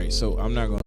right, so I'm not gonna.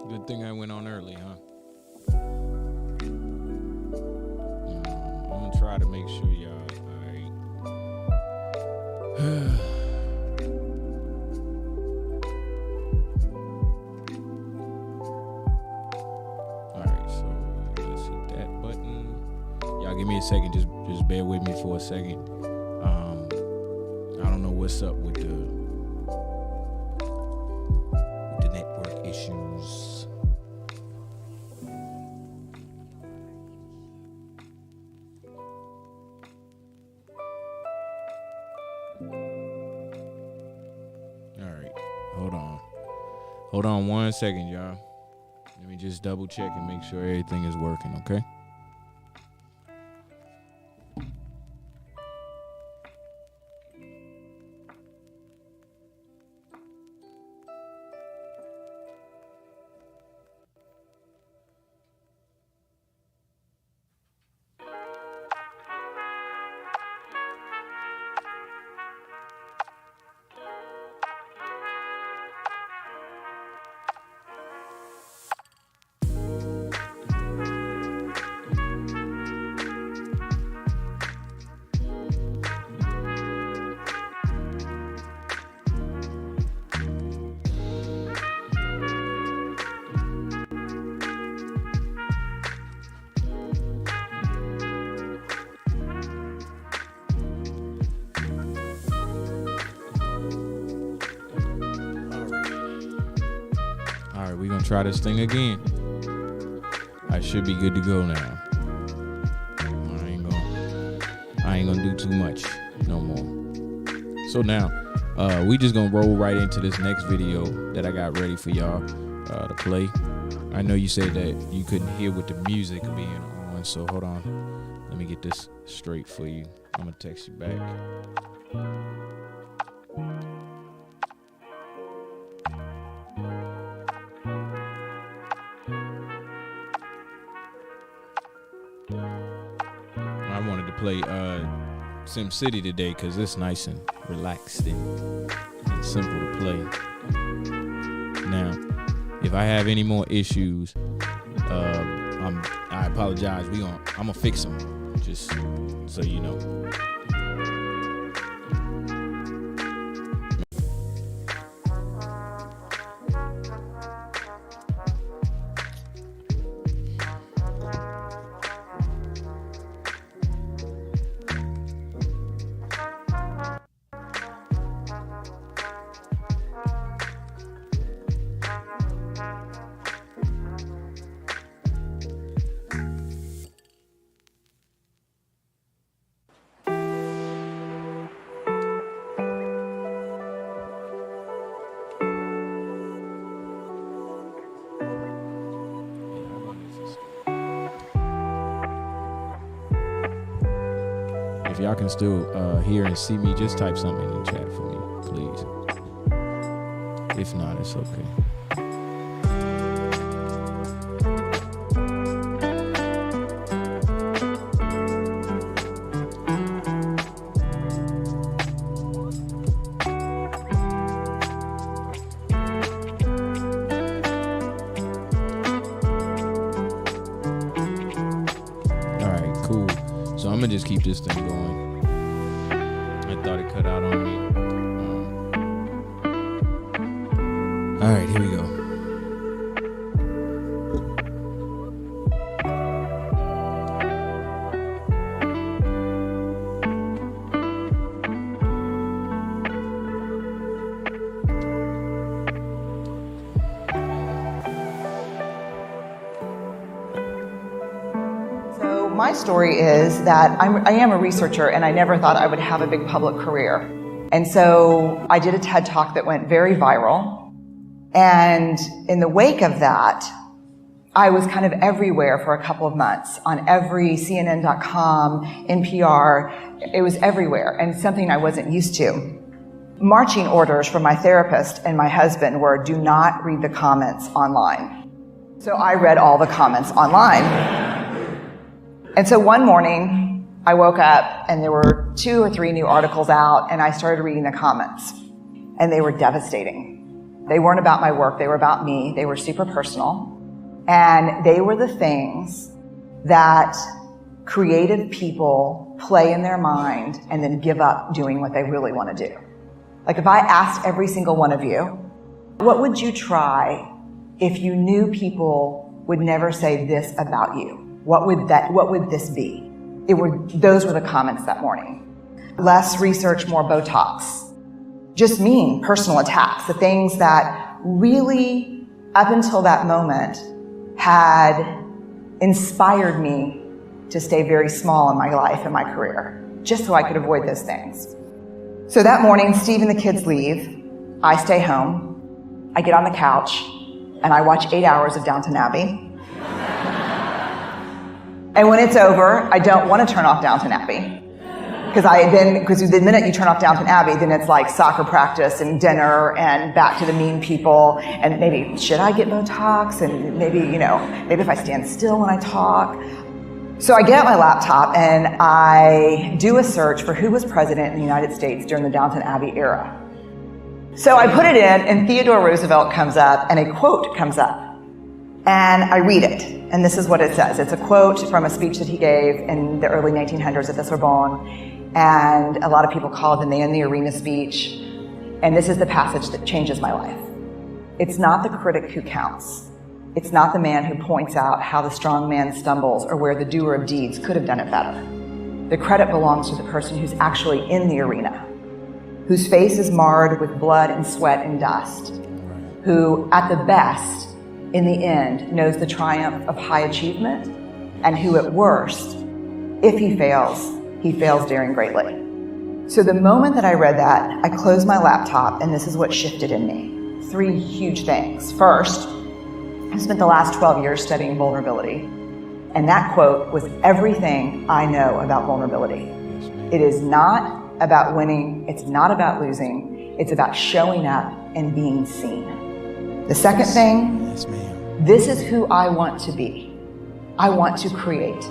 Good thing I went on early, huh? I'm gonna try to make sure y'all. All right. All right. So let's hit that button. Y'all give me a second. Just bear with me for a second. I don't know what's up with the network issues. All right. Hold on 1 second, y'all. Let me just double check and make sure everything is working, okay? All right, we're gonna try this thing again. I should be good to go now. I ain't gonna do too much no more. So now, we just gonna roll right into this next video that I got ready for y'all to play. I know you said that you couldn't hear with the music being on, so hold on. Let me get this straight for you. I'm gonna text you back. I wanted to play Sim City today because it's nice and relaxed and simple to play. Now, if I have any more issues, I apologize. I'm gonna fix them, just so you know. y'all can still hear and see me, just type something in the chat for me, please. If not, it's okay. So I'm gonna just keep this thing going. I thought it cut out on me. All right, here we go. My story is that I am a researcher, and I never thought I would have a big public career. And so I did a TED Talk that went very viral. And in the wake of that, I was kind of everywhere for a couple of months on every CNN.com, NPR. It was everywhere, and something I wasn't used to. Marching orders from my therapist and my husband were, do not read the comments online. So I read all the comments online. And so one morning, I woke up and there were 2 or 3 new articles out, and I started reading the comments. And they were devastating. They weren't about my work, they were about me. They were super personal. And they were the things that creative people play in their mind and then give up doing what they really want to do. Like if I asked every single one of you, what would you try if you knew people would never say this about you? What would this be? Those were the comments that morning. Less research, more Botox. Just mean personal attacks, the things that really, up until that moment, had inspired me to stay very small in my life and my career, just so I could avoid those things. So that morning, Steve and the kids leave. I stay home. I get on the couch, and I watch 8 hours of Downton Abbey. And when it's over, I don't want to turn off Downton Abbey. Because the minute you turn off Downton Abbey, then it's like soccer practice and dinner and back to the mean people. And maybe, should I get Botox? And maybe if I stand still when I talk. So I get out my laptop and I do a search for who was president in the United States during the Downton Abbey era. So I put it in, and Theodore Roosevelt comes up, and a quote comes up. And I read it, and this is what it says. It's a quote from a speech that he gave in the early 1900s at the Sorbonne, and a lot of people call it the Man in the Arena speech, and this is the passage that changes my life. It's not the critic who counts. It's not the man who points out how the strong man stumbles or where the doer of deeds could have done it better. The credit belongs to the person who's actually in the arena, whose face is marred with blood and sweat and dust, who, at the best, in the end, knows the triumph of high achievement, and who at worst, if he fails daring greatly. So the moment that I read that, I closed my laptop, and this is what shifted in me. 3 huge things. First, I spent the last 12 years studying vulnerability, and that quote was everything I know about vulnerability. It is not about winning, it's not about losing, it's about showing up and being seen. The second thing, this is who I want to be. I want to create.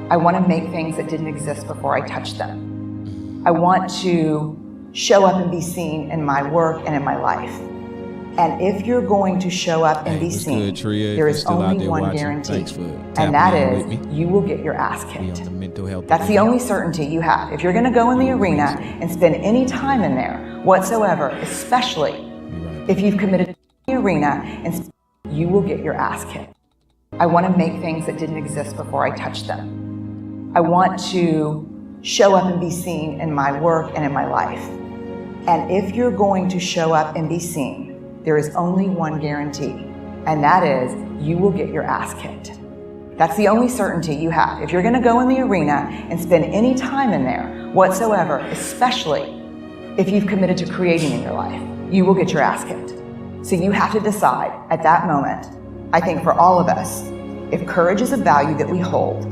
I want to make things that didn't exist before I touched them. I want to show up and be seen in my work and in my life. And if you're going to show up and be seen, there is only one guarantee, and that is you will get your ass kicked. That's the only certainty you have. If you're going to go in the arena and spend any time in there whatsoever, especially if you've committed to the arena, and you will get your ass kicked. I want to make things that didn't exist before I touched them. I want to show up and be seen in my work and in my life. And if you're going to show up and be seen, there is only one guarantee, and that is you will get your ass kicked. That's the only certainty you have. If you're going to go in the arena and spend any time in there whatsoever, especially if you've committed to creating in your life, you will get your ass kicked. So you have to decide at that moment, I think for all of us, if courage is a value that we hold,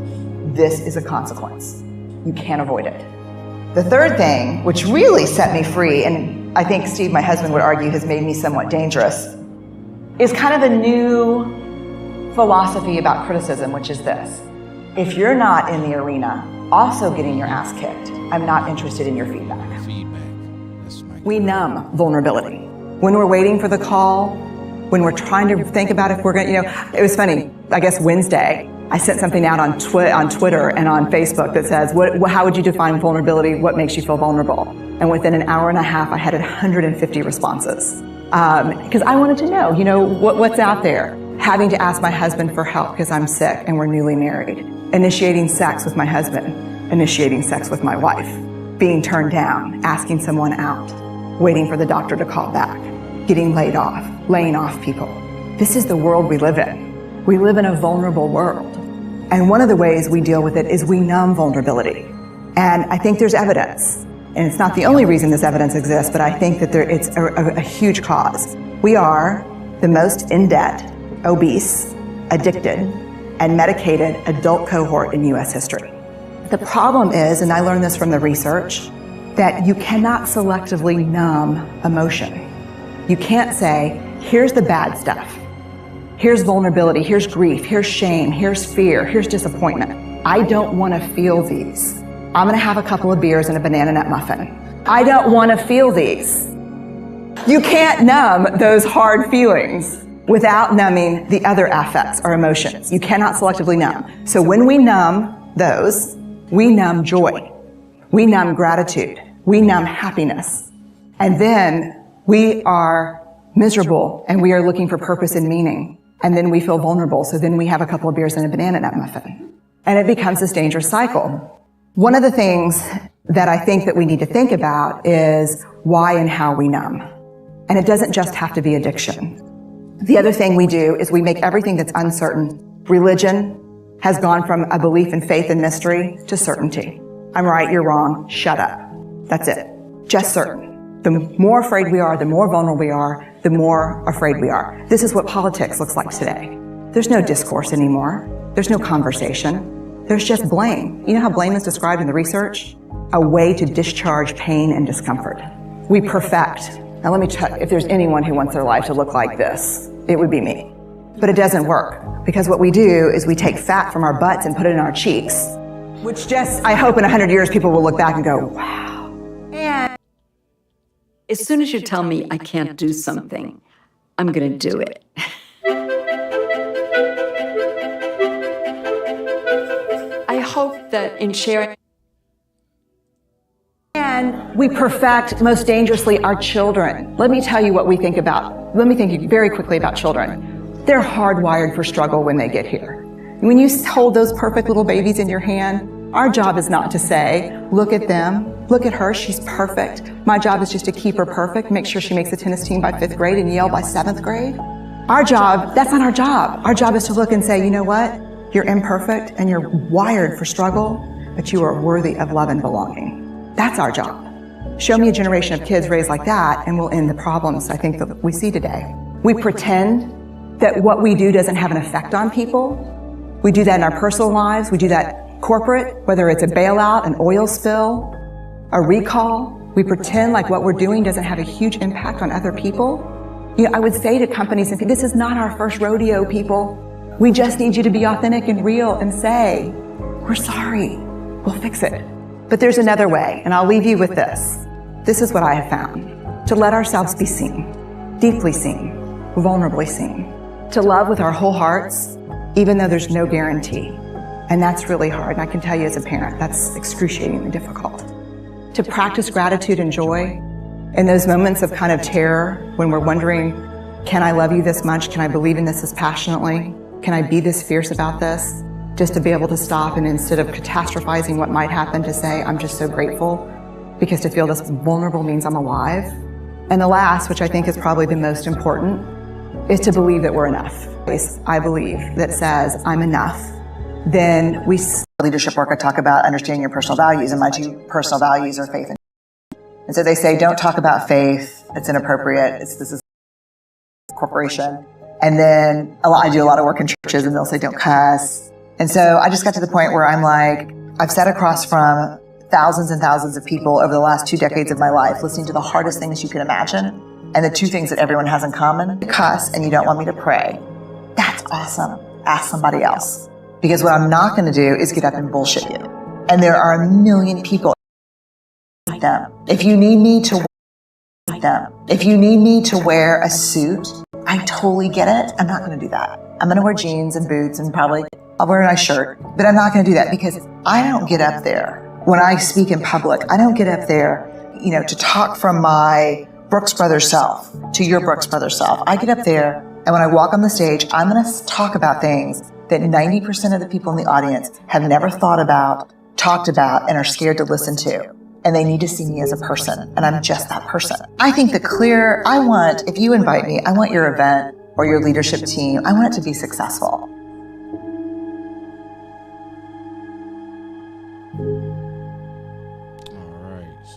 this is a consequence. You can't avoid it. The third thing, which really set me free, and I think Steve, my husband, would argue has made me somewhat dangerous, is kind of a new philosophy about criticism, which is this. If you're not in the arena also getting your ass kicked, I'm not interested in your feedback. We numb vulnerability. When we're waiting for the call, when we're trying to think about if we're going to, it was funny, I guess Wednesday, I sent something out on Twitter and on Facebook that says, how would you define vulnerability? What makes you feel vulnerable? And within an hour and a half, I had 150 responses. Because I wanted to know, what's out there. Having to ask my husband for help because I'm sick and we're newly married. Initiating sex with my husband. Initiating sex with my wife. Being turned down. Asking someone out. Waiting for the doctor to call back. Getting laid off. Laying off people. This is the world we live in. We live in a vulnerable world. And one of the ways we deal with it is we numb vulnerability. And I think there's evidence. And it's not the only reason this evidence exists, but I think that it's a huge cause. We are the most in debt, obese, addicted, and medicated adult cohort in US history. The problem is, and I learned this from the research, that you cannot selectively numb emotion. You can't say, here's the bad stuff. Here's vulnerability, here's grief, here's shame, here's fear, here's disappointment. I don't want to feel these. I'm going to have a couple of beers and a banana nut muffin. I don't want to feel these. You can't numb those hard feelings without numbing the other affects or emotions. You cannot selectively numb. So when we numb those, we numb joy. We numb gratitude. We numb happiness. And then we are miserable and we are looking for purpose and meaning. And then we feel vulnerable. So then we have a couple of beers and a banana nut muffin. And it becomes this dangerous cycle. One of the things that I think that we need to think about is why and how we numb. And it doesn't just have to be addiction. The other thing we do is we make everything that's uncertain. Religion has gone from a belief in faith and mystery to certainty. I'm right, you're wrong, shut up. That's it. Just certain. The more afraid we are, the more vulnerable we are, the more afraid we are. This is what politics looks like today. There's no discourse anymore. There's no conversation. There's just blame. You know how blame is described in the research? A way to discharge pain and discomfort. We perfect. Now let me check, if there's anyone who wants their life to look like this, it would be me. But it doesn't work, because what we do is we take fat from our butts and put it in our cheeks, which just, I hope in 100 years people will look back and go, wow. And as soon as you tell me I can't do something, I'm going to do it. I hope that in sharing. And we perfect, most dangerously, our children. Let me tell you what we think about. Let me think very quickly about children. They're hardwired for struggle when they get here. When you hold those perfect little babies in your hand, our job is not to say, look at them, look at her, she's perfect. My job is just to keep her perfect, make sure she makes the tennis team by 5th grade and Yale by 7th grade. Our job, that's not our job. Our job is to look and say, you know what? You're imperfect and you're wired for struggle, but you are worthy of love and belonging. That's our job. Show me a generation of kids raised like that and we'll end the problems I think that we see today. We pretend that what we do doesn't have an effect on people. We do that in our personal lives. We do that corporate, whether it's a bailout, an oil spill, a recall. We pretend like what we're doing doesn't have a huge impact on other people. I would say to companies, this is not our first rodeo, people. We just need you to be authentic and real and say, we're sorry, we'll fix it. But there's another way, and I'll leave you with this. This is what I have found. To let ourselves be seen, deeply seen, vulnerably seen. To love with our whole hearts, even though there's no guarantee. And that's really hard. And I can tell you as a parent, that's excruciatingly difficult. To practice gratitude and joy in those moments of kind of terror when we're wondering, can I love you this much? Can I believe in this as passionately? Can I be this fierce about this? Just to be able to stop and instead of catastrophizing what might happen, to say, I'm just so grateful, because to feel this vulnerable means I'm alive. And the last, which I think is probably the most important, is to believe that we're enough. I believe that says I'm enough. Then we leadership work, I talk about understanding your personal values, and my 2 personal values are faith and so they say, don't talk about faith. It's inappropriate. This is a corporation. And then I do a lot of work in churches, and they'll say, don't cuss. And so I just got to the point where I'm like, I've sat across from thousands and thousands of people over the last 2 decades of my life listening to the hardest things you can imagine. And the 2 things that everyone has in common, cuss and you don't want me to pray. That's awesome. Ask somebody else. Because what I'm not going to do is get up and bullshit you. And there are a million people like them. If you need me to wear a suit, I totally get it. I'm not going to do that. I'm going to wear jeans and boots and probably I'll wear a nice shirt, but I'm not going to do that because I don't get up there when I speak in public. I don't get up there, to talk from my Brooks Brothers self to your Brooks Brothers self. I get up there, and when I walk on the stage, I'm going to talk about things that 90% of the people in the audience have never thought about, talked about, and are scared to listen to. And they need to see me as a person, and I'm just that person. I think if you invite me, I want your event or your leadership team, I want it to be successful.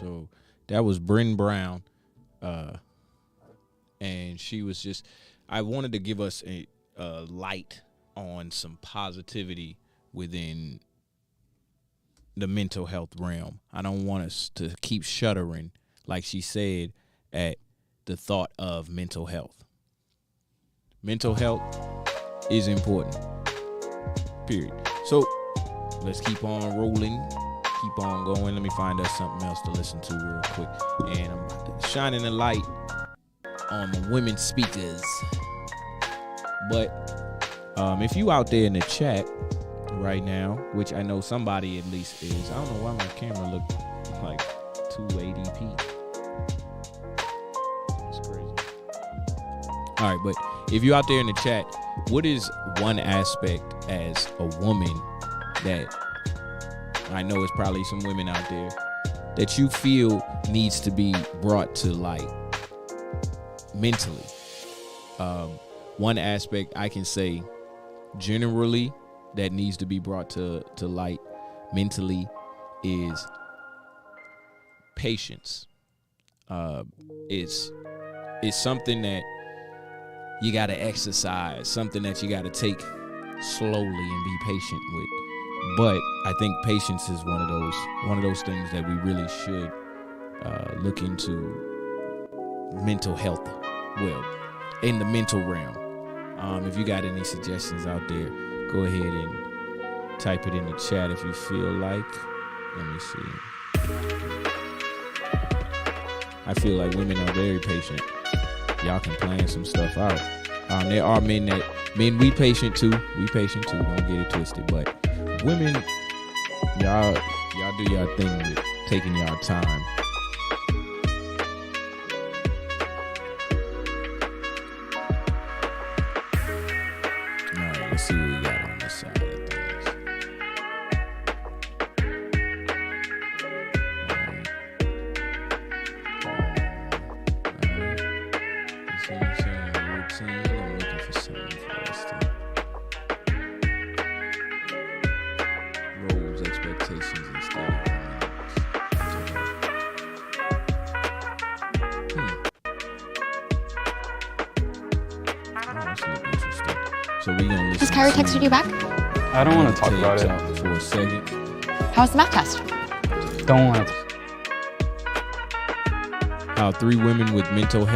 So that was Bryn Brown, and she was just, I wanted to give us a light on some positivity within the mental health realm. I don't want us to keep shuddering, like she said, at the thought of mental health. Mental health is important, period. So let's keep on rolling. Keep on going. Let me find us something else to listen to real quick. And I'm shining a light on the women speakers. But if you out there in the chat right now, which I know somebody at least is, I don't know why my camera look like 280p. That's crazy. All right, but if you out there in the chat, what is one aspect as a woman that, I know it's probably some women out there, that you feel needs to be brought to light mentally? One aspect I can say generally that needs to be brought to light mentally is patience. It's something that you got to exercise, something that you got to take slowly and be patient with. But I think patience is one of those things that we really should look into mental health. Well, in the mental realm. If you got any suggestions out there, go ahead and type it in the chat if you feel like. Let me see. I feel like women are very patient. Y'all can plan some stuff out. There are men we patient too. We patient too. Don't get it twisted. But women, y'all do y'all thing with taking y'all time. All right, let's see what we got on this side of things. I'm looking for something for us to roles, expectations, and stuff. That's interesting. So we gonna listen. Has Kyrie texted you back? I don't want to talk about it for a second. How was the math test? Don't want to. How 3 women with mental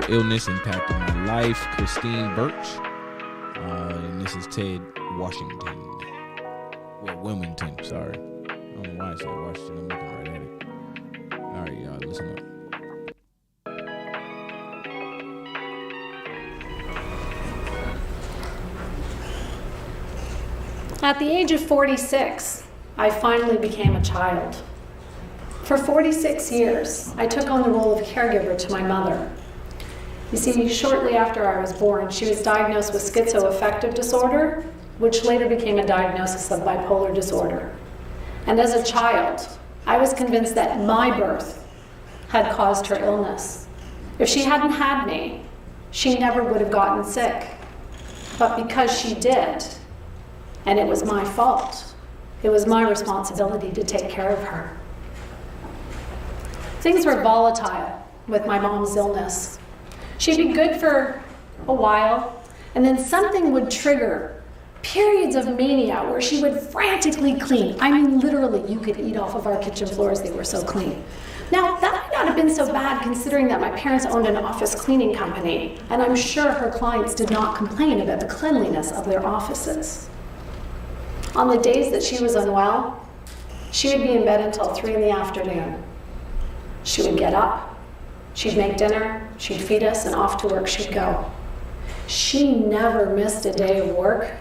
illness impacted my life. Christine Birch. And this is Ted Washington. Well, Wilmington, sorry. I don't know why I said Washington. I'm looking right at it. All right, y'all, listen up. At the age of 46, I finally became a child. For 46 years, I took on the role of caregiver to my mother. You see, shortly after I was born, she was diagnosed with schizoaffective disorder, which later became a diagnosis of bipolar disorder. And as a child, I was convinced that my birth had caused her illness. If she hadn't had me, she never would have gotten sick. But because she did, and it was my fault, it was my responsibility to take care of her. Things were volatile with my mom's illness. She'd be good for a while, and then something would trigger periods of mania where she would frantically clean. I mean, literally, you could eat off of our kitchen floors, they were so clean. Now, that might not have been so bad considering that my parents owned an office cleaning company, and I'm sure her clients did not complain about the cleanliness of their offices. On the days that she was unwell, she would be in bed until 3 in the afternoon. She would get up, she'd make dinner, she'd feed us, and off to work she'd go. She never missed a day of work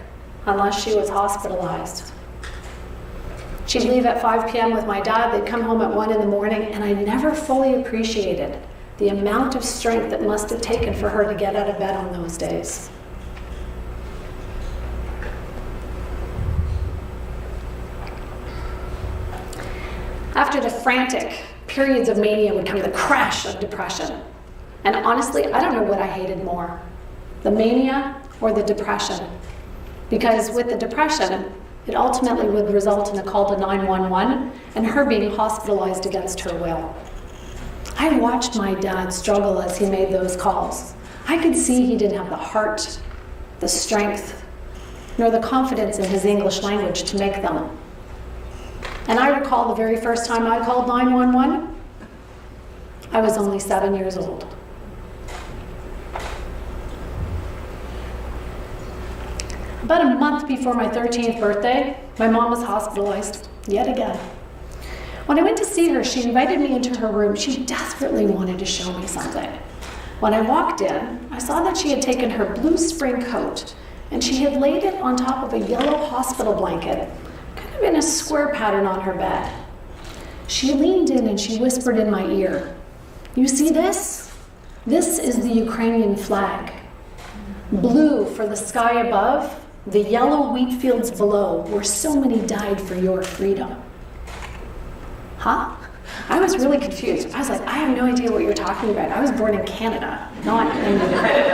unless she was hospitalized. She'd leave at 5 p.m. with my dad, they'd come home at 1 in the morning, and I never fully appreciated the amount of strength it must have taken for her to get out of bed on those days. After the frantic periods of mania would come the crash of depression. And honestly, I don't know what I hated more, the mania or the depression. Because with the depression, it ultimately would result in a call to 911 and her being hospitalized against her will. I watched my dad struggle as he made those calls. I could see he didn't have the heart, the strength, nor the confidence in his English language to make them. And I recall the very first time I called 911, I was only 7 years old. About a month before my 13th birthday, my mom was hospitalized yet again. When I went to see her, she invited me into her room. She desperately wanted to show me something. When I walked in, I saw that she had taken her blue spring coat and she had laid it on top of a yellow hospital blanket, kind of in a square pattern on her bed. She leaned in and she whispered in my ear, "You see this? This is the Ukrainian flag. Blue for the sky above, the yellow wheat fields below, where so many died for your freedom." Huh? I was really confused. I was like, I have no idea what you're talking about. I was born in Canada, not in Ukraine.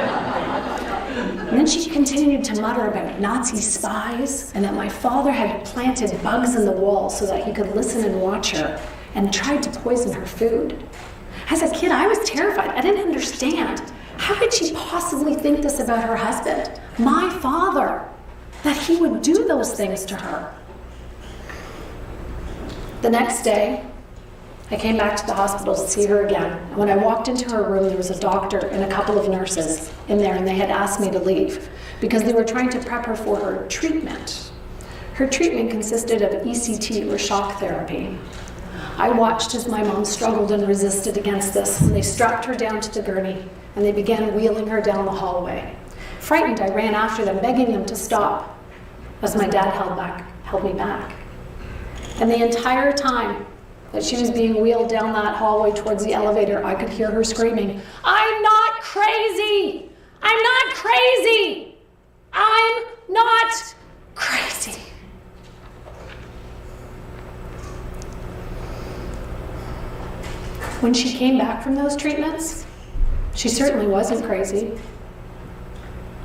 And then she continued to mutter about Nazi spies and that my father had planted bugs in the wall so that he could listen and watch her, and tried to poison her food. As a kid, I was terrified. I didn't understand. How could she possibly think this about her husband, my father, that he would do those things to her? The next day, I came back to the hospital to see her again. When I walked into her room, there was a doctor and a couple of nurses in there, and they had asked me to leave because they were trying to prep her for her treatment. Her treatment consisted of ECT or shock therapy. I watched as my mom struggled and resisted against this, and they strapped her down to the gurney, and they began wheeling her down the hallway. Frightened, I ran after them, begging them to stop, as my dad held me back. And the entire time that she was being wheeled down that hallway towards the elevator, I could hear her screaming, "I'm not crazy! I'm not crazy! I'm not crazy!" When she came back from those treatments, she certainly wasn't crazy.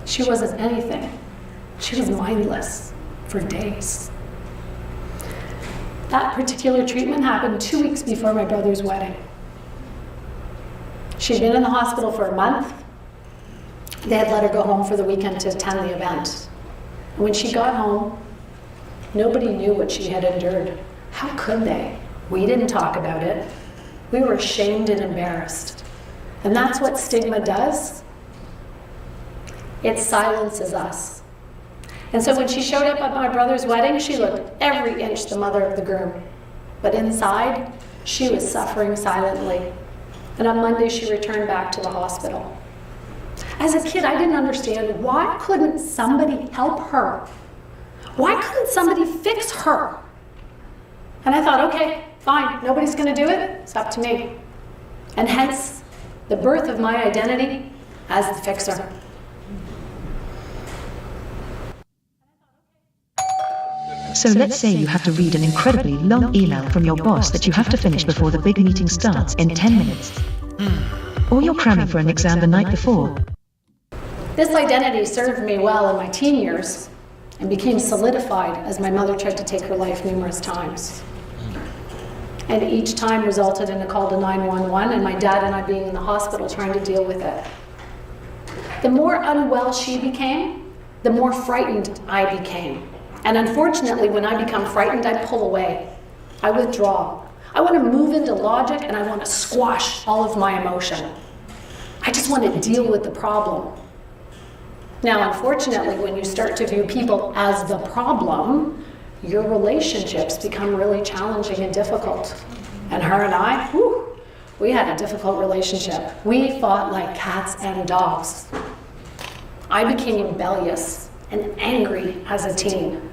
She wasn't anything. She was mindless for days. That particular treatment happened 2 weeks before my brother's wedding. She'd been in the hospital for a month. They had let her go home for the weekend to attend the event. And when she got home, nobody knew what she had endured. How could they? We didn't talk about it. We were ashamed and embarrassed. And that's what stigma does. It silences us. And so when she showed up at my brother's wedding, she looked every inch the mother of the groom. But inside, she was suffering silently. And on Monday, she returned back to the hospital. As a kid, I didn't understand, why couldn't somebody help her? Why couldn't somebody fix her? And I thought, okay, fine, nobody's gonna do it, it's up to me. And hence, the birth of my identity as the fixer. So let's say you have to read an incredibly long email from your boss that you have to finish before the big meeting starts in 10 minutes. Or you're cramming for an exam the night before. This identity served me well in my teen years and became solidified as my mother tried to take her life numerous times. And each time resulted in a call to 911 and my dad and I being in the hospital trying to deal with it. The more unwell she became, the more frightened I became. And unfortunately, when I become frightened, I pull away. I withdraw. I want to move into logic and I want to squash all of my emotion. I just want to deal with the problem. Now, unfortunately, when you start to view people as the problem, your relationships become really challenging and difficult. And her and I, we had a difficult relationship. We fought like cats and dogs. I became rebellious and angry as a teen.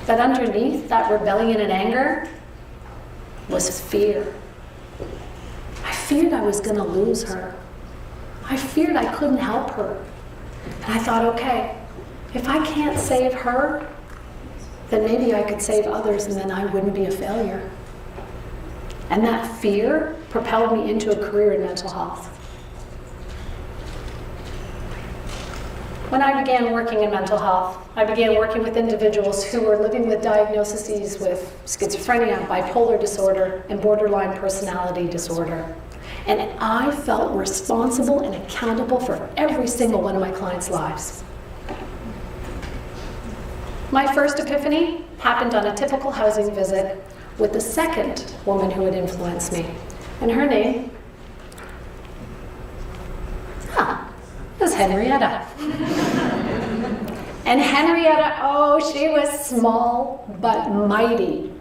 But underneath that rebellion and anger was fear. I feared I was going to lose her. I feared I couldn't help her. And I thought, okay, if I can't save her, then maybe I could save others and then I wouldn't be a failure. And that fear propelled me into a career in mental health. When I began working in mental health, I began working with individuals who were living with diagnoses with schizophrenia, bipolar disorder, and borderline personality disorder. And I felt responsible and accountable for every single one of my clients' lives. My first epiphany happened on a typical housing visit with the second woman who had influenced me. And her name was Henrietta. And Henrietta, she was small but mighty.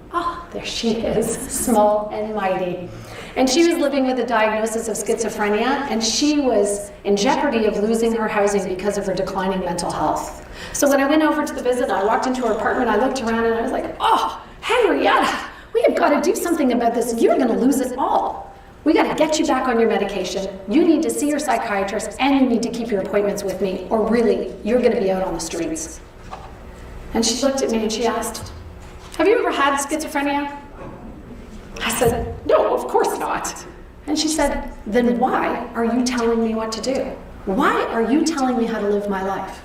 There she is, small and mighty. And she was living with a diagnosis of schizophrenia, and she was in jeopardy of losing her housing because of her declining mental health. So when I went over to the visit, I walked into her apartment, I looked around and I was like, Henrietta, we have got to do something about this. You're going to lose it all. We got to get you back on your medication. You need to see your psychiatrist, and you need to keep your appointments with me, or really, you're going to be out on the streets. And she looked at me and she asked, have you ever had schizophrenia? I said, no, of course not. And she said, then why are you telling me what to do? Why are you telling me how to live my life?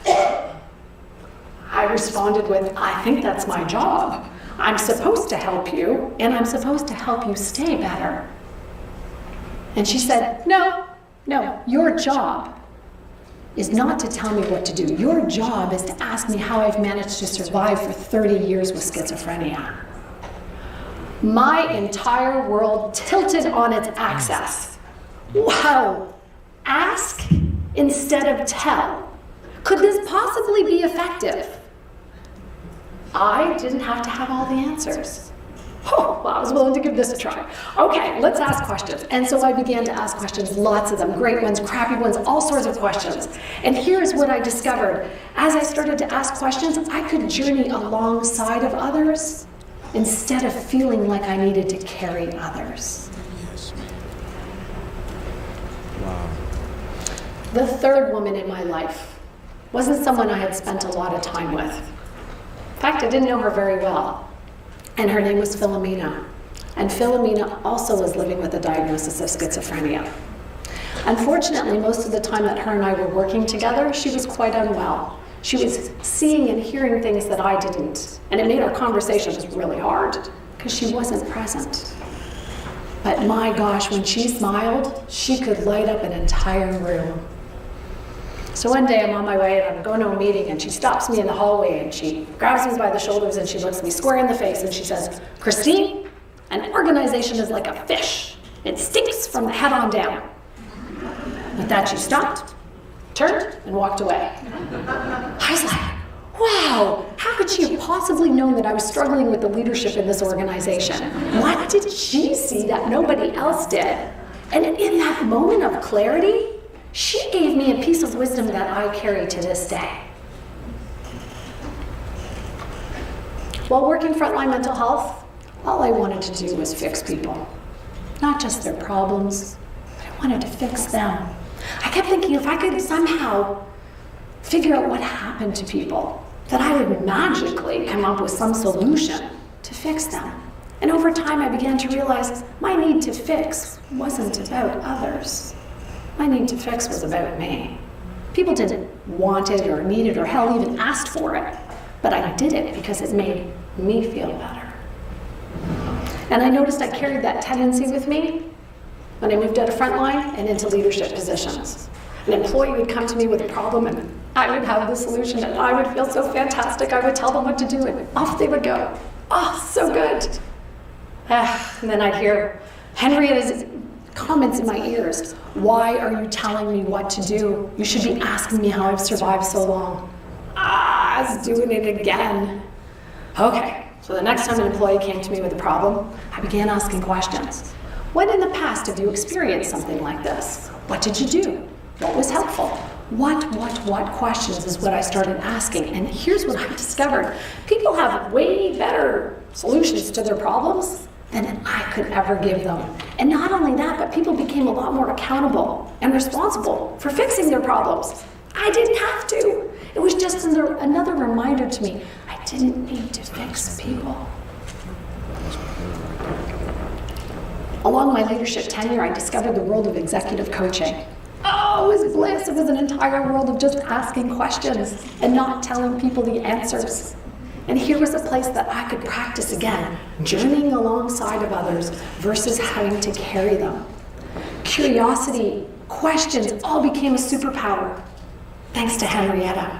I responded with, I think that's my job. I'm supposed to help you, and I'm supposed to help you stay better. And she said, no, your job is not to tell me what to do. Your job is to ask me how I've managed to survive for 30 years with schizophrenia. My entire world tilted on its axis. Wow, ask instead of tell. Could this possibly be effective? I didn't have to have all the answers. I was willing to give this a try. Okay, let's ask questions. And so I began to ask questions, lots of them, great ones, crappy ones, all sorts of questions. And here's what I discovered. As I started to ask questions, I could journey alongside of others instead of feeling like I needed to carry others. Yes. Wow. The third woman in my life wasn't someone I had spent a lot of time with. In fact, I didn't know her very well. And her name was Philomena. And Philomena also was living with a diagnosis of schizophrenia. Unfortunately, most of the time that her and I were working together, she was quite unwell. She was seeing and hearing things that I didn't. And it made our conversations really hard because she wasn't present. But my gosh, when she smiled, she could light up an entire room. So one day I'm on my way and I'm going to a meeting and she stops me in the hallway and she grabs me by the shoulders and she looks me square in the face and she says, Christine, an organization is like a fish. It stinks from the head on down. With that she stopped, turned, and walked away. I was like, wow, how could she have possibly known that I was struggling with the leadership in this organization? What did she see that nobody else did? And in that moment of clarity, she gave me a piece of wisdom that I carry to this day. While working frontline mental health, all I wanted to do was fix people. Not just their problems, but I wanted to fix them. I kept thinking if I could somehow figure out what happened to people, that I would magically come up with some solution to fix them. And over time I began to realize my need to fix wasn't about others. My need to fix was about me. People didn't want it or need it or hell even asked for it, but I did it because it made me feel better. And I noticed I carried that tendency with me when I moved out of frontline and into leadership positions. An employee would come to me with a problem and I would have the solution and I would feel so fantastic. I would tell them what to do and off they would go. Oh, so good. And then I'd hear Henrietta's comments in my ears. Why are you telling me what to do? You should be asking me how I've survived so long. I was doing it again. Okay, so the next time an employee came to me with a problem, I began asking questions. When in the past have you experienced something like this? What did you do? What was helpful? What questions is what I started asking. And here's what I discovered. People have way better solutions to their problems than I could ever give them. And not only that, but people became a lot more accountable and responsible for fixing their problems. I didn't have to. It was just another reminder to me, I didn't need to fix people. Along my leadership tenure, I discovered the world of executive coaching. Oh, it was bliss. It was an entire world of just asking questions and not telling people the answers. And here was a place that I could practice again, journeying alongside of others versus having to carry them. Curiosity, questions, all became a superpower, thanks to Henrietta.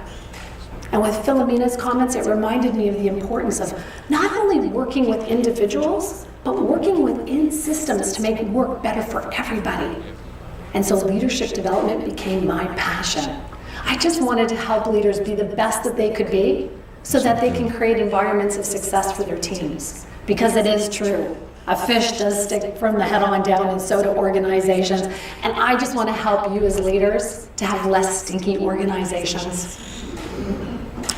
And with Philomena's comments, it reminded me of the importance of not only working with individuals, but working within systems to make work better for everybody. And so leadership development became my passion. I just wanted to help leaders be the best that they could be so that they can create environments of success for their teams. Because it is true, a fish does stick from the head on down, and so do organizations. And I just want to help you as leaders to have less stinky organizations.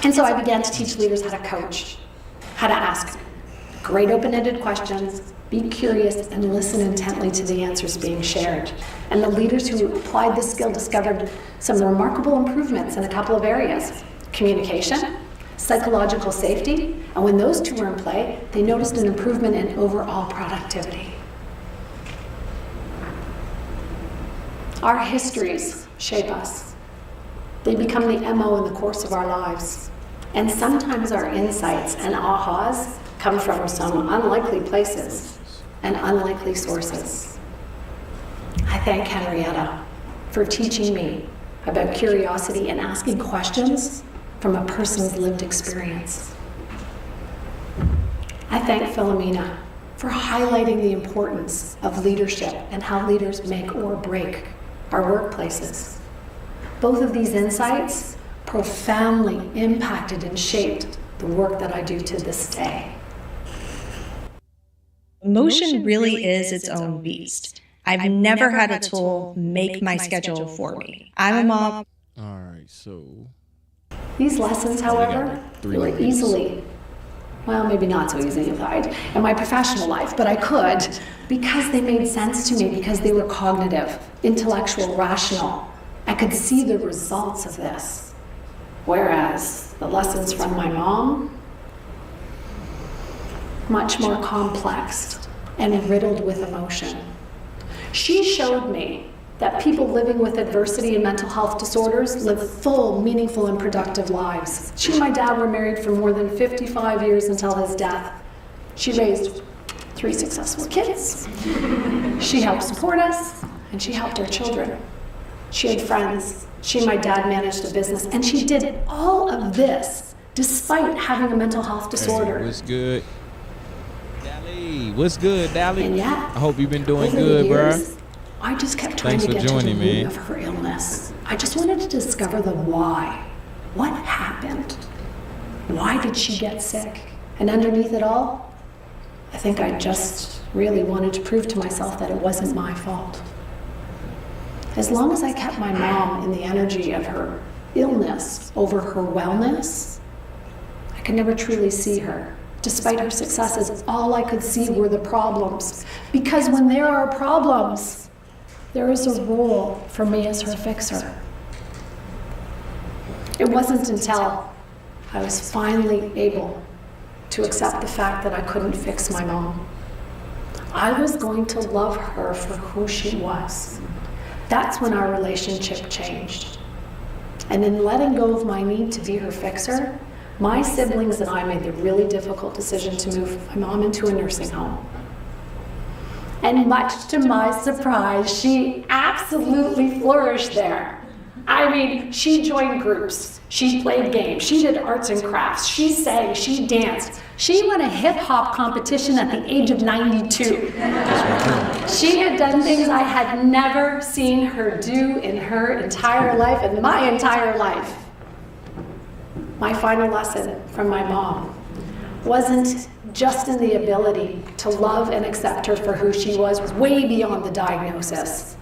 And so I began to teach leaders how to coach, how to ask great open-ended questions, be curious, and listen intently to the answers being shared. And the leaders who applied this skill discovered some remarkable improvements in a couple of areas: communication, psychological safety, and when those two were in play, they noticed an improvement in overall productivity. Our histories shape us. They become the MO in the course of our lives. And sometimes our insights and ahas come from some unlikely places and unlikely sources. I thank Henrietta for teaching me about curiosity and asking questions from a person's lived experience. I thank Philomena for highlighting the importance of leadership and how leaders make or break our workplaces. Both of these insights profoundly impacted and shaped the work that I do to this day. Motion really is its own beast. I've never had a tool make my schedule for me. I'm a mom. All right, so These lessons, however, were easily, well, maybe not so easily applied in my professional life, but I could because they made sense to me, because they were cognitive, intellectual, rational. I could see the results of this. Whereas the lessons from my mom, much more complex and riddled with emotion. She showed me that people living with adversity and mental health disorders live full, meaningful, and productive lives. She and my dad were married for more than 55 years until his death. She raised 3 successful kids. She helped support us, and she helped our children. She had friends. She and my dad managed a business, and she did all of this despite having a mental health disorder. Hey, what's good? Dally, what's good, Dally? And yet, I hope you've been doing over good, the bro. years, I just kept trying Thanks to for get to the joining, root man. of her illness. I just wanted to discover the why. What happened? Why did she get sick? And underneath it all, I think I just really wanted to prove to myself that it wasn't my fault. As long as I kept my mom in the energy of her illness over her wellness, I could never truly see her. Despite her successes, all I could see were the problems. Because when there are problems, there is a role for me as her fixer. It wasn't until I was finally able to accept the fact that I couldn't fix my mom. I was going to love her for who she was. That's when our relationship changed. And in letting go of my need to be her fixer, my siblings and I made the really difficult decision to move my mom into a nursing home. And much to my surprise, she absolutely flourished there. I mean, she joined groups. She played games. She did arts and crafts. She sang. She danced. She won a hip hop competition at the age of 92. She had done things I had never seen her do in her entire life, in my entire life. My final lesson from my mom wasn't just in the ability to love and accept her for who she was way beyond the diagnosis.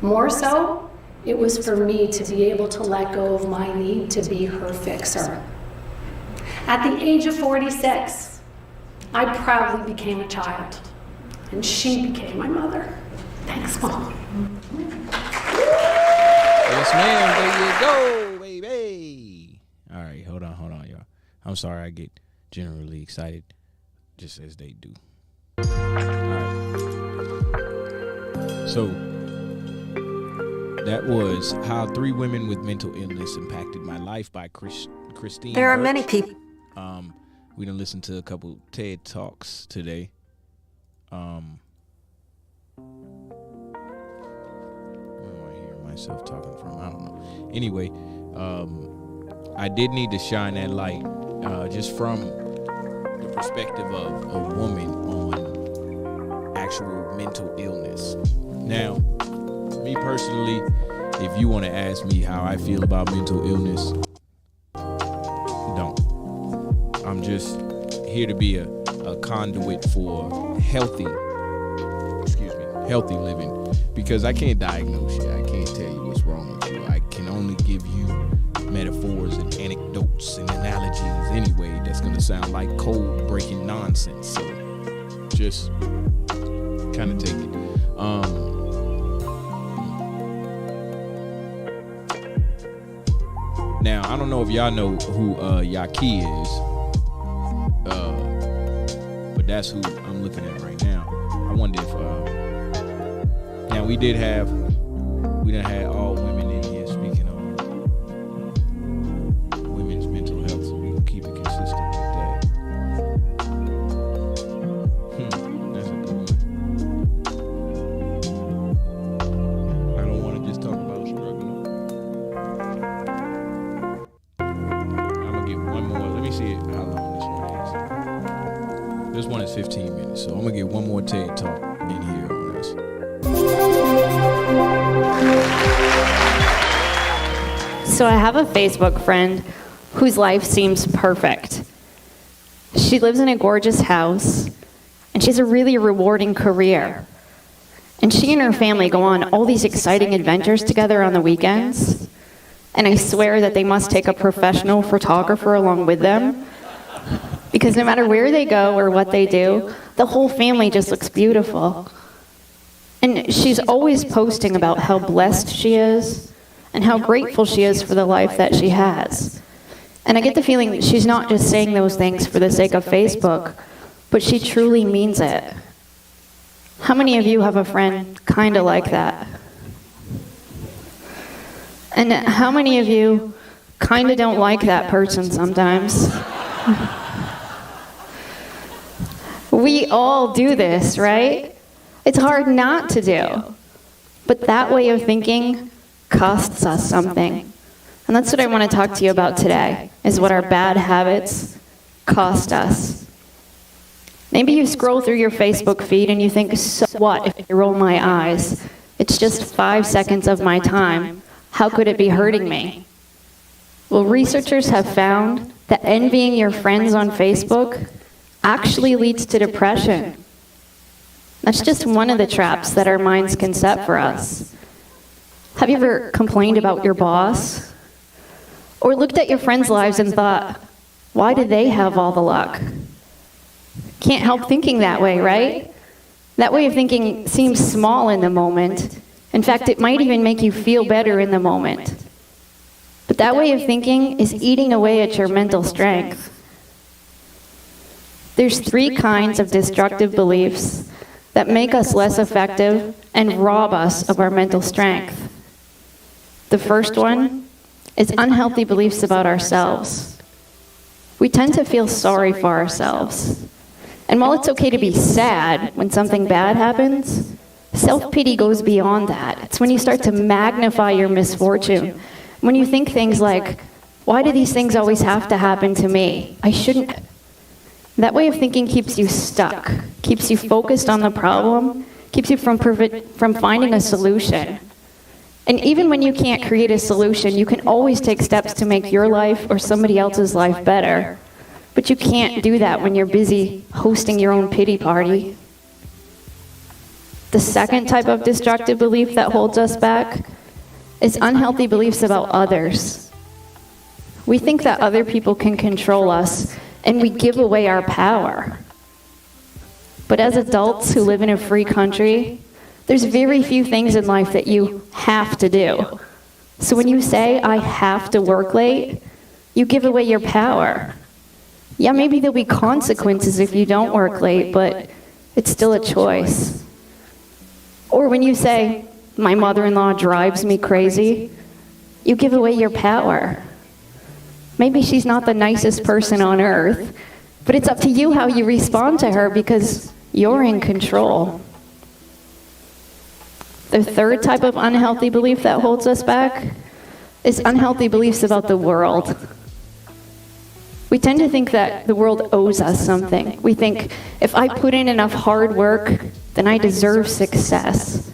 More so, it was for me to be able to let go of my need to be her fixer. At the age of 46, I proudly became a child, and she became my mother. Thanks, Mom. Yes, ma'am. There you go, baby. All right, hold on, y'all. I'm sorry I get generally excited, just as they do. All right. So that was How 3 Women with Mental Illness Impacted My Life by Christine There are Birch. many people. We done listened to a couple TED Talks today. Where am I hearing myself talking from? I don't know. Anyway, I did need to shine that light just from the perspective of a woman on actual mental illness. Now, me personally, if you want to ask me how I feel about mental illness, don't. I'm just here to be a conduit for healthy living, because I can't diagnose you. I can't tell you what's wrong with you. I can only give you metaphors and anecdotes and analogies anyway that's going to sound like code-breaking nonsense. So just kind of take it. Now, I don't know if y'all know who Yaki is, but that's who I'm looking at right now. I wonder if now we done had all women in here speaking on women's mental health, so we can keep it consistent with that. That's a good one. I don't want to just talk about struggling. I'm gonna get one more. Let me see how long this one is. This one is 15 minutes, so I'm gonna get one more TED Talk in here on this. So I have a Facebook friend whose life seems perfect. She lives in a gorgeous house, and she has a really rewarding career. And she and her family go on all these exciting adventures together on the weekends. And I swear that they must take a professional photographer along with them, because no matter where they go or what they do, the whole family just looks beautiful. And she's always posting about how blessed she is and how grateful she is for the life that she has. And I get the feeling that she's not just saying those things for the sake of Facebook, but she truly means it. How many of you have a friend kind of like that? And how many of you kind of don't like that person sometimes? We all do this, right? It's hard not to do. But that way of thinking costs us something. And that's what I want to talk to you about today, is what our bad habits cost us. Maybe you scroll through your Facebook feed and you think, so what if I roll my eyes? It's just 5 seconds of my time. How could it be hurting me? Well, researchers have found that envying your friends on Facebook actually leads to depression. That's just one of the traps that our minds can set for us. Have you ever complained about your boss? Or looked at your friends' lives and thought, why do they have all the luck? Can't help thinking that way, right? That way of thinking seems small in the moment. In fact, it might even make you feel better in the moment. But that way of thinking is eating away at your mental strength. There's 3 kinds of destructive beliefs that make us less effective and rob us of our mental strength. The first one is unhealthy beliefs about ourselves. We tend to feel sorry for ourselves. And while it's okay to be sad when something bad happens, Self-pity goes beyond that. It's when you start to magnify your misfortune. When you think things like, why do these things always have to happen to me? I shouldn't. That way of thinking keeps you stuck, keeps you focused on the problem, keeps you from finding a solution. And even when you can't create a solution, you can always take steps to make your life or somebody else's life better. But you can't do that when you're busy hosting your own pity party. The second type of destructive belief that holds us back is unhealthy beliefs about others. We think that other people can control us, and we give away our power. But as adults who live in a free country, there's very few things in life that you have to do. So when you say, I have to work late, you give away your power. Yeah, maybe there'll be consequences if you don't work late, but it's still a choice. Or when you say, my mother-in-law drives me crazy, you give away your power. Maybe she's not the nicest person on earth, but it's up to you how you respond to her because you're in control. The third type of unhealthy belief that holds us back is unhealthy beliefs about the world. We tend to think that the world owes us something. We think, if I put in enough hard work, then I deserve success.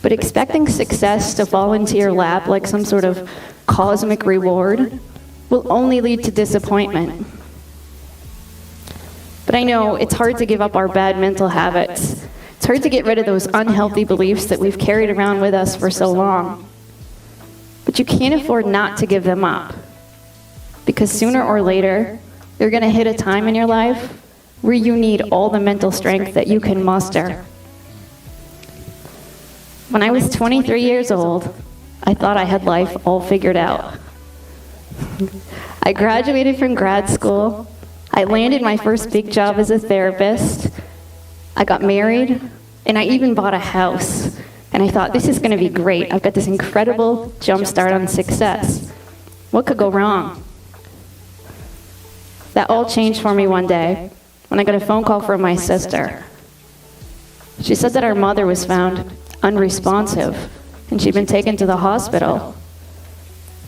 But expecting success to fall into your lap like some sort of cosmic reward will only lead to disappointment. But I know it's hard to give up our bad mental habits. It's hard to get rid of those unhealthy beliefs that we've carried around with us for so long. But you can't afford not to give them up. Because sooner or later, you're going to hit a time in your life where you need all the mental strength that you can muster. When I was 23 years old, I thought I had life all figured out. I graduated from grad school. I landed my first big job as a therapist. I got married, and I even bought a house. And I thought, this is going to be great. I've got this incredible jump start on success. What could go wrong? That all changed for me one day when I got a phone call from my sister. She said that our mother was found unresponsive, and she'd been taken to the hospital.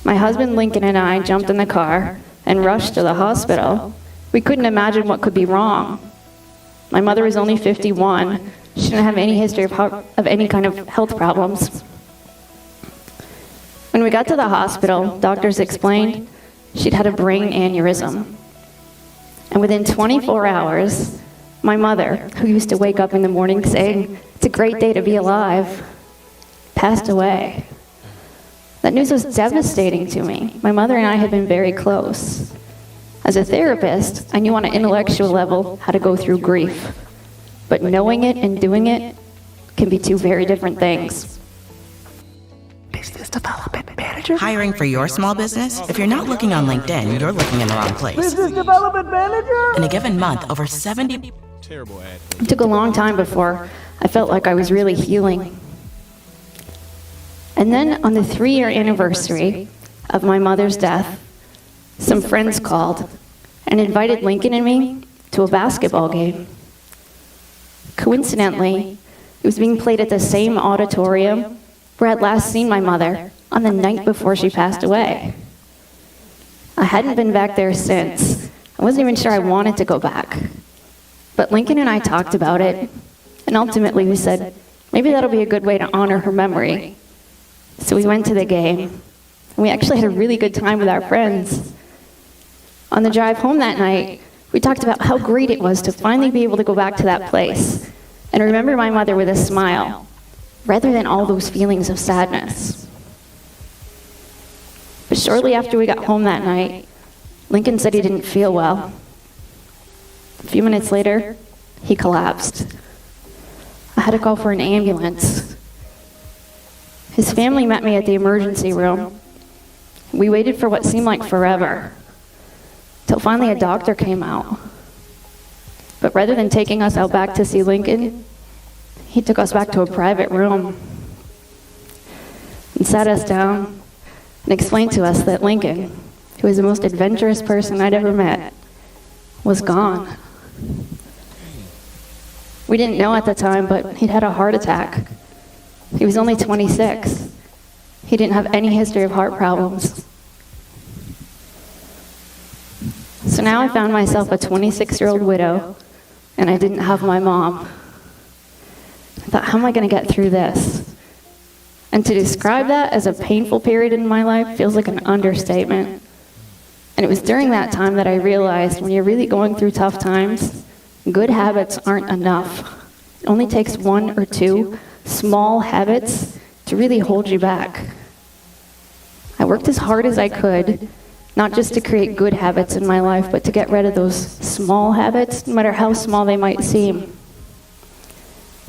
My husband Lincoln and I jumped in the car and rushed to the hospital. We couldn't imagine what could be wrong. My mother was only 51. She didn't have any history of any kind of health problems. When we got to the hospital, doctors explained she'd had a brain aneurysm. And within 24 hours, my mother, who used to wake up in the morning saying, it's a great day to be alive, passed away. That news was devastating to me. My mother and I had been very close. As a therapist, I knew on an intellectual level how to go through grief. But knowing it and doing it can be two very different things. Business development manager. Hiring for your small business? If you're not looking on LinkedIn, you're looking in the wrong place. Business development manager? In a given month, over 70... Terrible ad. It took a long time before I felt like I was really healing. And then on the 3-year anniversary of my mother's death, some friends called and invited Lincoln and me to a basketball game. Coincidentally, it was being played at the same auditorium where I'd last seen my mother on the night before she passed away. I hadn't been back there since. I wasn't even sure I wanted to go back. But Lincoln and I talked about it, and ultimately we said, maybe that'll be a good way to honor her memory. So we went to the game, and we actually had a really good time with our friends. On the drive home that night, we talked about how great it was to finally be able to go back to that place and remember my mother with a smile, rather than all those feelings of sadness. But shortly after we got home that night, Lincoln said he didn't feel well. A few minutes later, he collapsed. I had to call for an ambulance. His family met me at the emergency room. We waited for what seemed like forever, till finally a doctor came out. But rather than taking us out back to see Lincoln, he took us back to a private room and sat us down and explained to us that Lincoln, who was the most adventurous person I'd ever met, was gone. We didn't know at the time, but he'd had a heart attack. He was only 26. He didn't have any history of heart problems. So now I found myself a 26-year-old widow, and I didn't have my mom. I thought, how am I going to get through this? And to describe that as a painful period in my life feels like an understatement. And it was during that time that I realized when you're really going through tough times, good habits aren't enough. It only takes 1 or 2 small habits to really hold you back. I worked as hard as I could, not just to create good habits in my life, but to get rid of those small habits, no matter how small they might seem.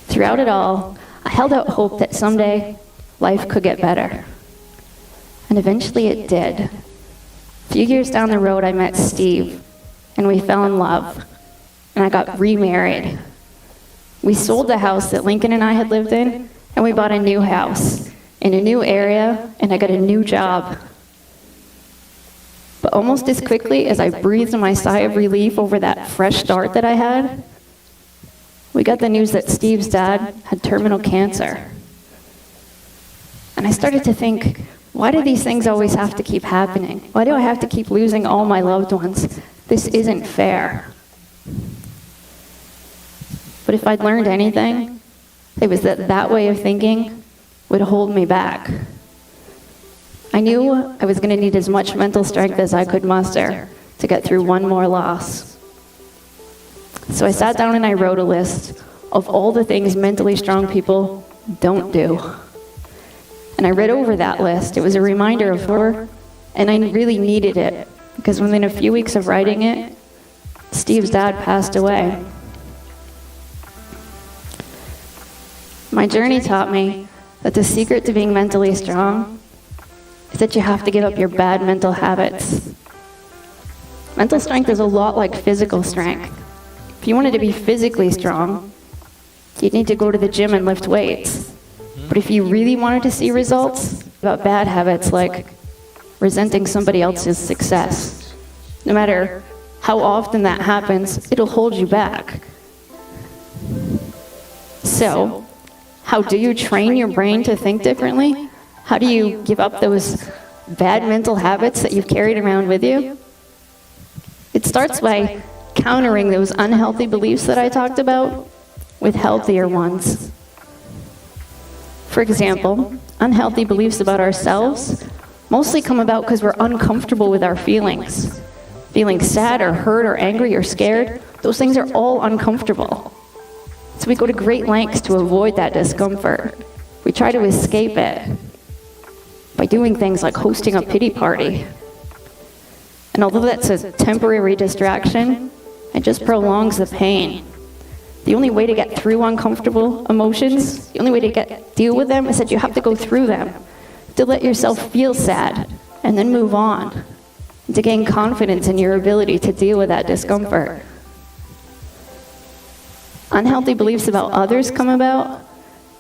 Throughout it all, I held out hope that someday life could get better. And eventually it did. A few years down the road, I met Steve, and we fell in love, and I got remarried. We sold the house that Lincoln and I had lived in, and we bought a new house in a new area, and I got a new job. But almost as quickly as I breathed my sigh of relief over that fresh start that I had, we got the news that Steve's dad had terminal cancer. And I started to think, why do these things always have to keep happening? Why do I have to keep losing all my loved ones? This isn't fair. But if I'd learned anything, it was that that way of thinking would hold me back. I knew I was going to need as much mental strength as I could muster to get through one more loss. So I sat down and I wrote a list of all the things mentally strong people don't do. And I read over that list. It was a reminder of her, and I really needed it, because within a few weeks of writing it, Steve's dad passed away. My journey taught me that the secret to being mentally strong is that you have to give up your bad mental habits. Mental strength is a lot like physical strength. If you wanted to be physically strong, you'd need to go to the gym and lift weights. But if you really wanted to see results, about bad habits like resenting somebody else's success, no matter how often that happens, it'll hold you back. So, how do you train your brain to think differently? How do you give up those bad mental habits that you've carried around with you? It starts by countering those unhealthy beliefs that I talked about with healthier ones. For example, unhealthy beliefs about ourselves mostly come about because we're uncomfortable with our feelings. Feeling sad or hurt or angry or scared, those things are all uncomfortable. So we go to great lengths to avoid that discomfort. We try to escape it by doing things like hosting a pity party. And although that's a temporary distraction, it just prolongs the pain. The only way to get through uncomfortable emotions, the only way to deal with them is that you have to go through them. To let yourself feel sad and then move on. And to gain confidence in your ability to deal with that discomfort. Unhealthy beliefs about others come about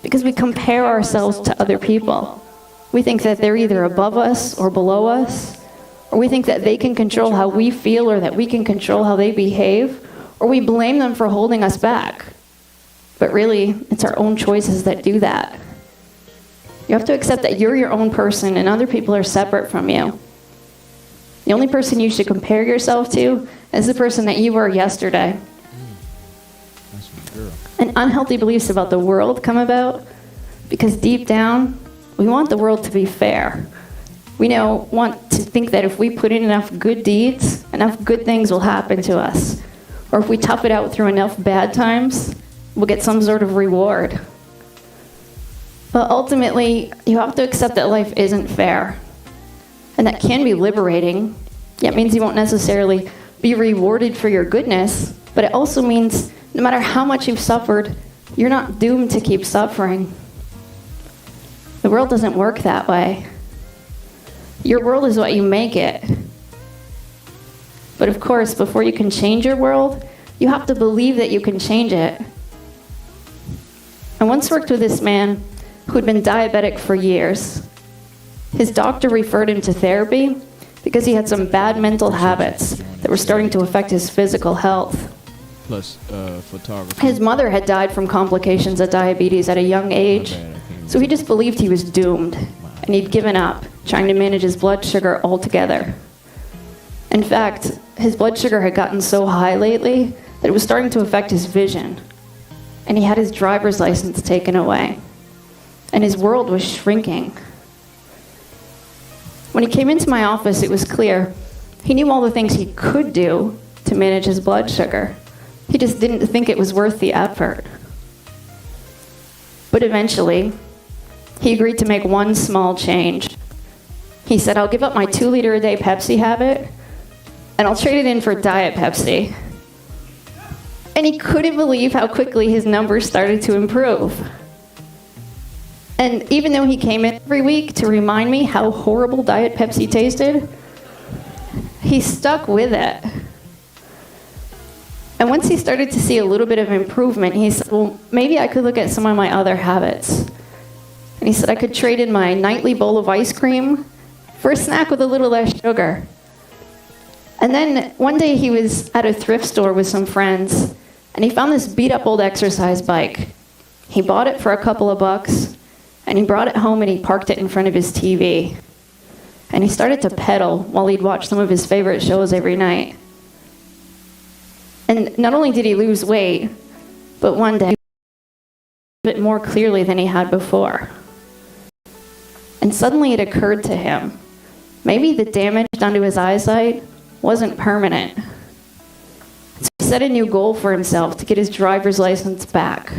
because we compare ourselves to other people. We think that they're either above us or below us, or we think that they can control how we feel or that we can control how they behave, or we blame them for holding us back. But really, it's our own choices that do that. You have to accept that you're your own person and other people are separate from you. The only person you should compare yourself to is the person that you were yesterday. And unhealthy beliefs about the world come about because deep down, we want the world to be fair. We want to think that if we put in enough good deeds, enough good things will happen to us. Or if we tough it out through enough bad times, we'll get some sort of reward. But ultimately, you have to accept that life isn't fair. And that can be liberating. Yeah, it means you won't necessarily be rewarded for your goodness, but it also means no matter how much you've suffered, you're not doomed to keep suffering. The world doesn't work that way. Your world is what you make it. But of course, before you can change your world, you have to believe that you can change it. I once worked with this man who had been diabetic for years. His doctor referred him to therapy because he had some bad mental habits that were starting to affect his physical health. plus photography. His mother had died from complications of diabetes at a young age, so he just believed he was doomed, and he'd given up trying to manage his blood sugar altogether. In fact, his blood sugar had gotten so high lately that it was starting to affect his vision, and he had his driver's license taken away, and his world was shrinking. When he came into my office, it was clear he knew all the things he could do to manage his blood sugar. He just didn't think it was worth the effort. But eventually, he agreed to make one small change. He said, I'll give up my 2-liter-a-day Pepsi habit, and I'll trade it in for Diet Pepsi. And he couldn't believe how quickly his numbers started to improve. And even though he came in every week to remind me how horrible Diet Pepsi tasted, he stuck with it. And once he started to see a little bit of improvement, he said, well, maybe I could look at some of my other habits. And he said I could trade in my nightly bowl of ice cream for a snack with a little less sugar. And then one day he was at a thrift store with some friends, and he found this beat-up old exercise bike. He bought it for a couple of bucks, and he brought it home and he parked it in front of his TV. And he started to pedal while he'd watch some of his favorite shows every night. And not only did he lose weight, but one day, a bit more clearly than he had before. And suddenly it occurred to him, maybe the damage done to his eyesight wasn't permanent. So he set a new goal for himself to get his driver's license back.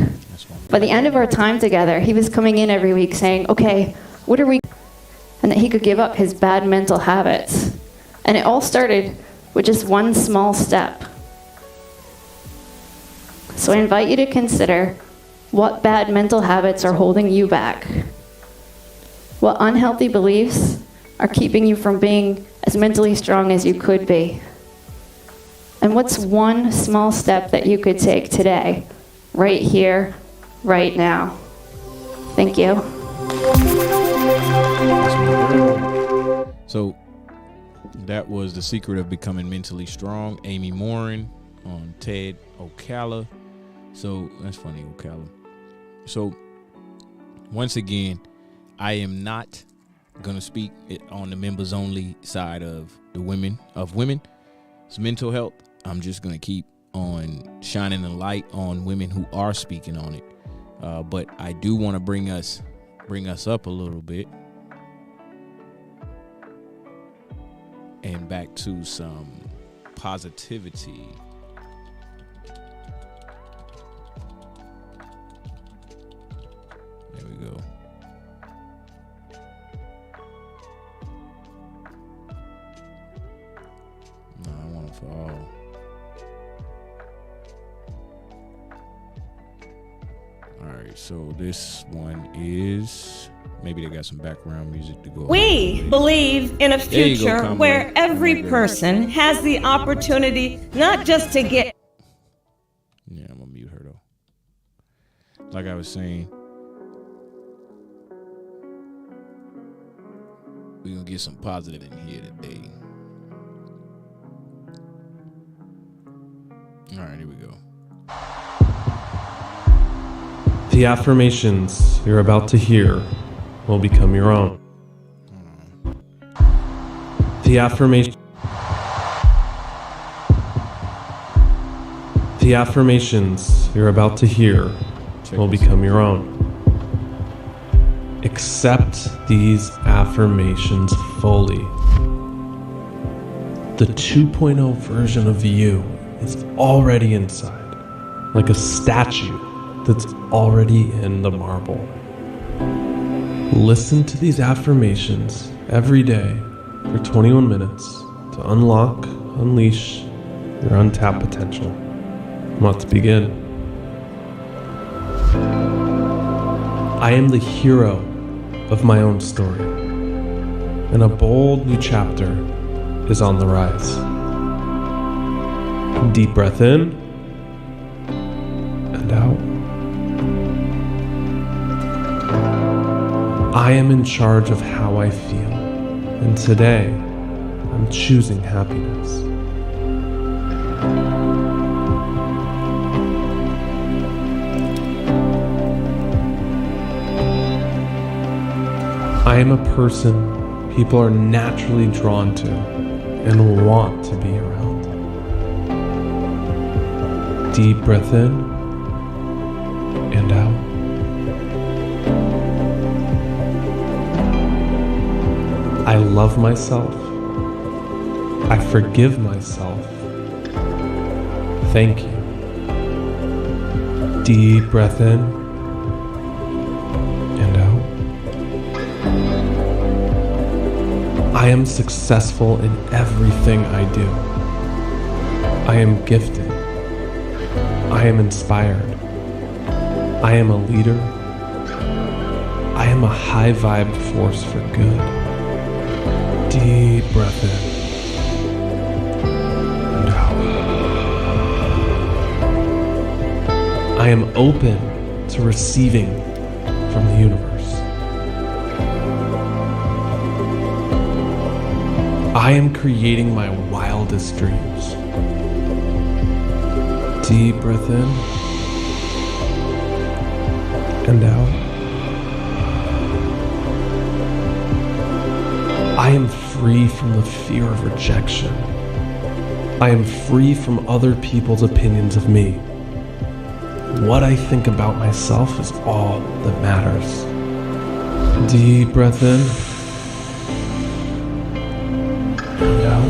By the end of our time together, he was coming in every week saying, okay, what are we... And that he could give up his bad mental habits. And it all started with just one small step. So I invite you to consider what bad mental habits are holding you back. What unhealthy beliefs are keeping you from being as mentally strong as you could be. And what's one small step that you could take today, right here, right now? Thank you. So that was The Secret of Becoming Mentally Strong, Amy Morin on TED Ocala. So that's funny, Ocala. So once again, I am not gonna speak on the members only side of women's mental health. I'm just gonna keep on shining the light on women who are speaking on it. But I do want to bring us up a little bit and back to some positivity. There we go. No, I want it for all. Alright, so this one is, maybe they got some background music to go. We believe in a future where every person has the opportunity not just to get... Yeah, I'm gonna mute her though. Like I was saying, we're gonna get some positive in here today. Alright, here we go. The affirmations you're about to hear will become your own. The affirmations you're about to hear will become your own. Accept these affirmations fully. The 2.0 version of you is already inside, like a statue that's already in the marble. Listen to these affirmations every day for 21 minutes to unlock, unleash your untapped potential. Let's begin. I am the hero of my own story, and a bold new chapter is on the rise. Deep breath in and out. I am in charge of how I feel, and today I'm choosing happiness. I am a person people are naturally drawn to and want to be around. Deep breath in and out. I love myself. I forgive myself. Thank you. Deep breath in and out. I am successful in everything I do. I am gifted. I am inspired. I am a leader. I am a high vibe force for good. Deep breath in and out. I am open to receiving from the universe. I am creating my wildest dreams. Deep breath in and out. I am free from the fear of rejection. I am free from other people's opinions of me. What I think about myself is all that matters. Deep breath in and out.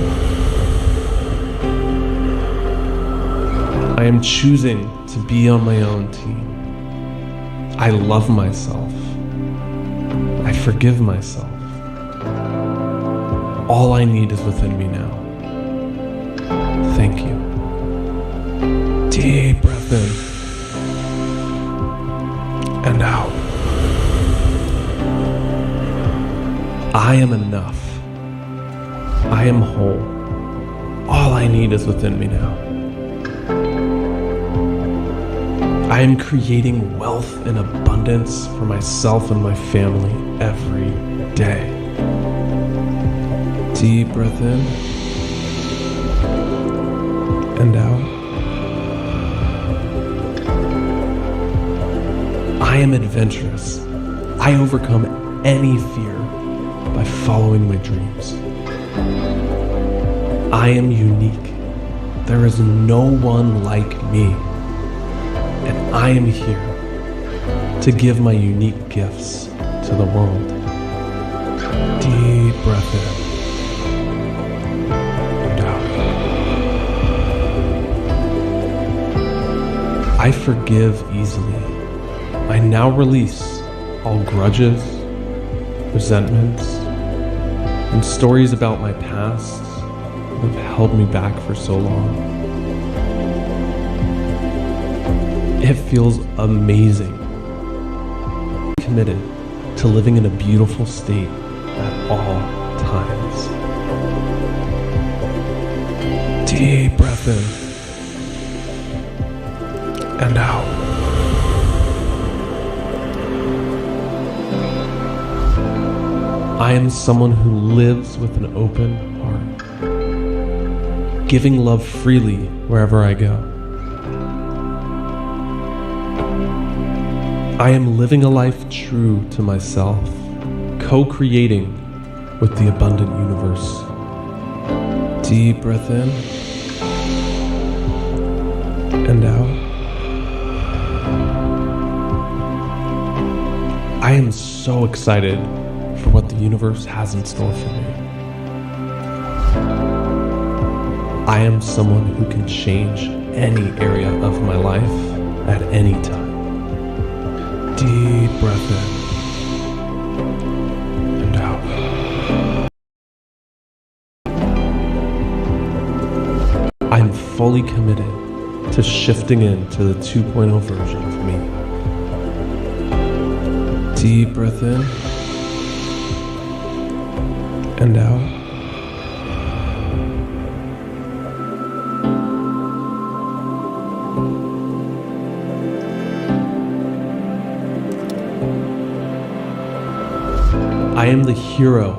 I am choosing to be on my own team. I love myself. I forgive myself. All I need is within me now. Thank you. Deep breath in and out. I am enough. I am whole. All I need is within me now. I am creating wealth and abundance for myself and my family every day. Deep breath in and out. I am adventurous. I overcome any fear by following my dreams. I am unique. There is no one like me. And I am here to give my unique gifts to the world. Deep breath in. I forgive easily. I now release all grudges, resentments, and stories about my past that have held me back for so long. It feels amazing. I'm committed to living in a beautiful state at all times. Deep breath in and out. I am someone who lives with an open heart, giving love freely wherever I go. I am living a life true to myself, co-creating with the abundant universe. Deep breath in and out. I am so excited for what the universe has in store for me. I am someone who can change any area of my life at any time. Deep breath in and out. I'm fully committed to shifting into the 2.0 version of me. Deep breath in and out. I am the hero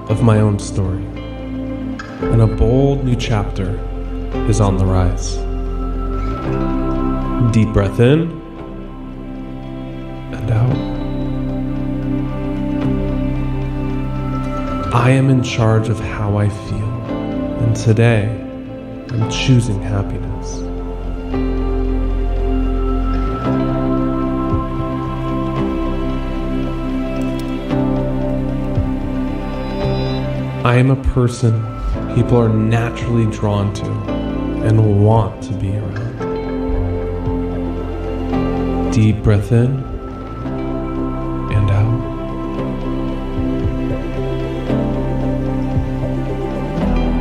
of my own story, and a bold new chapter is on the rise. Deep breath in and out. I am in charge of how I feel, and today I'm choosing happiness. I am a person people are naturally drawn to and want to be around. Deep breath in and out.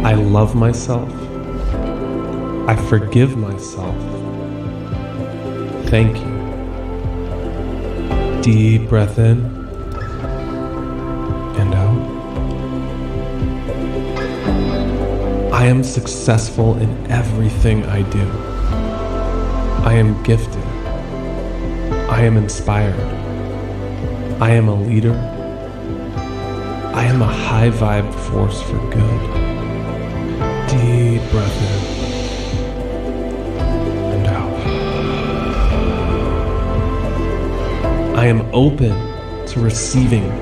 I love myself. I forgive myself. Thank you. Deep breath in and out. I am successful in everything I do. I am gifted. I am inspired. I am a leader. I am a high vibe force for good. Deep breath in and out. I am open to receiving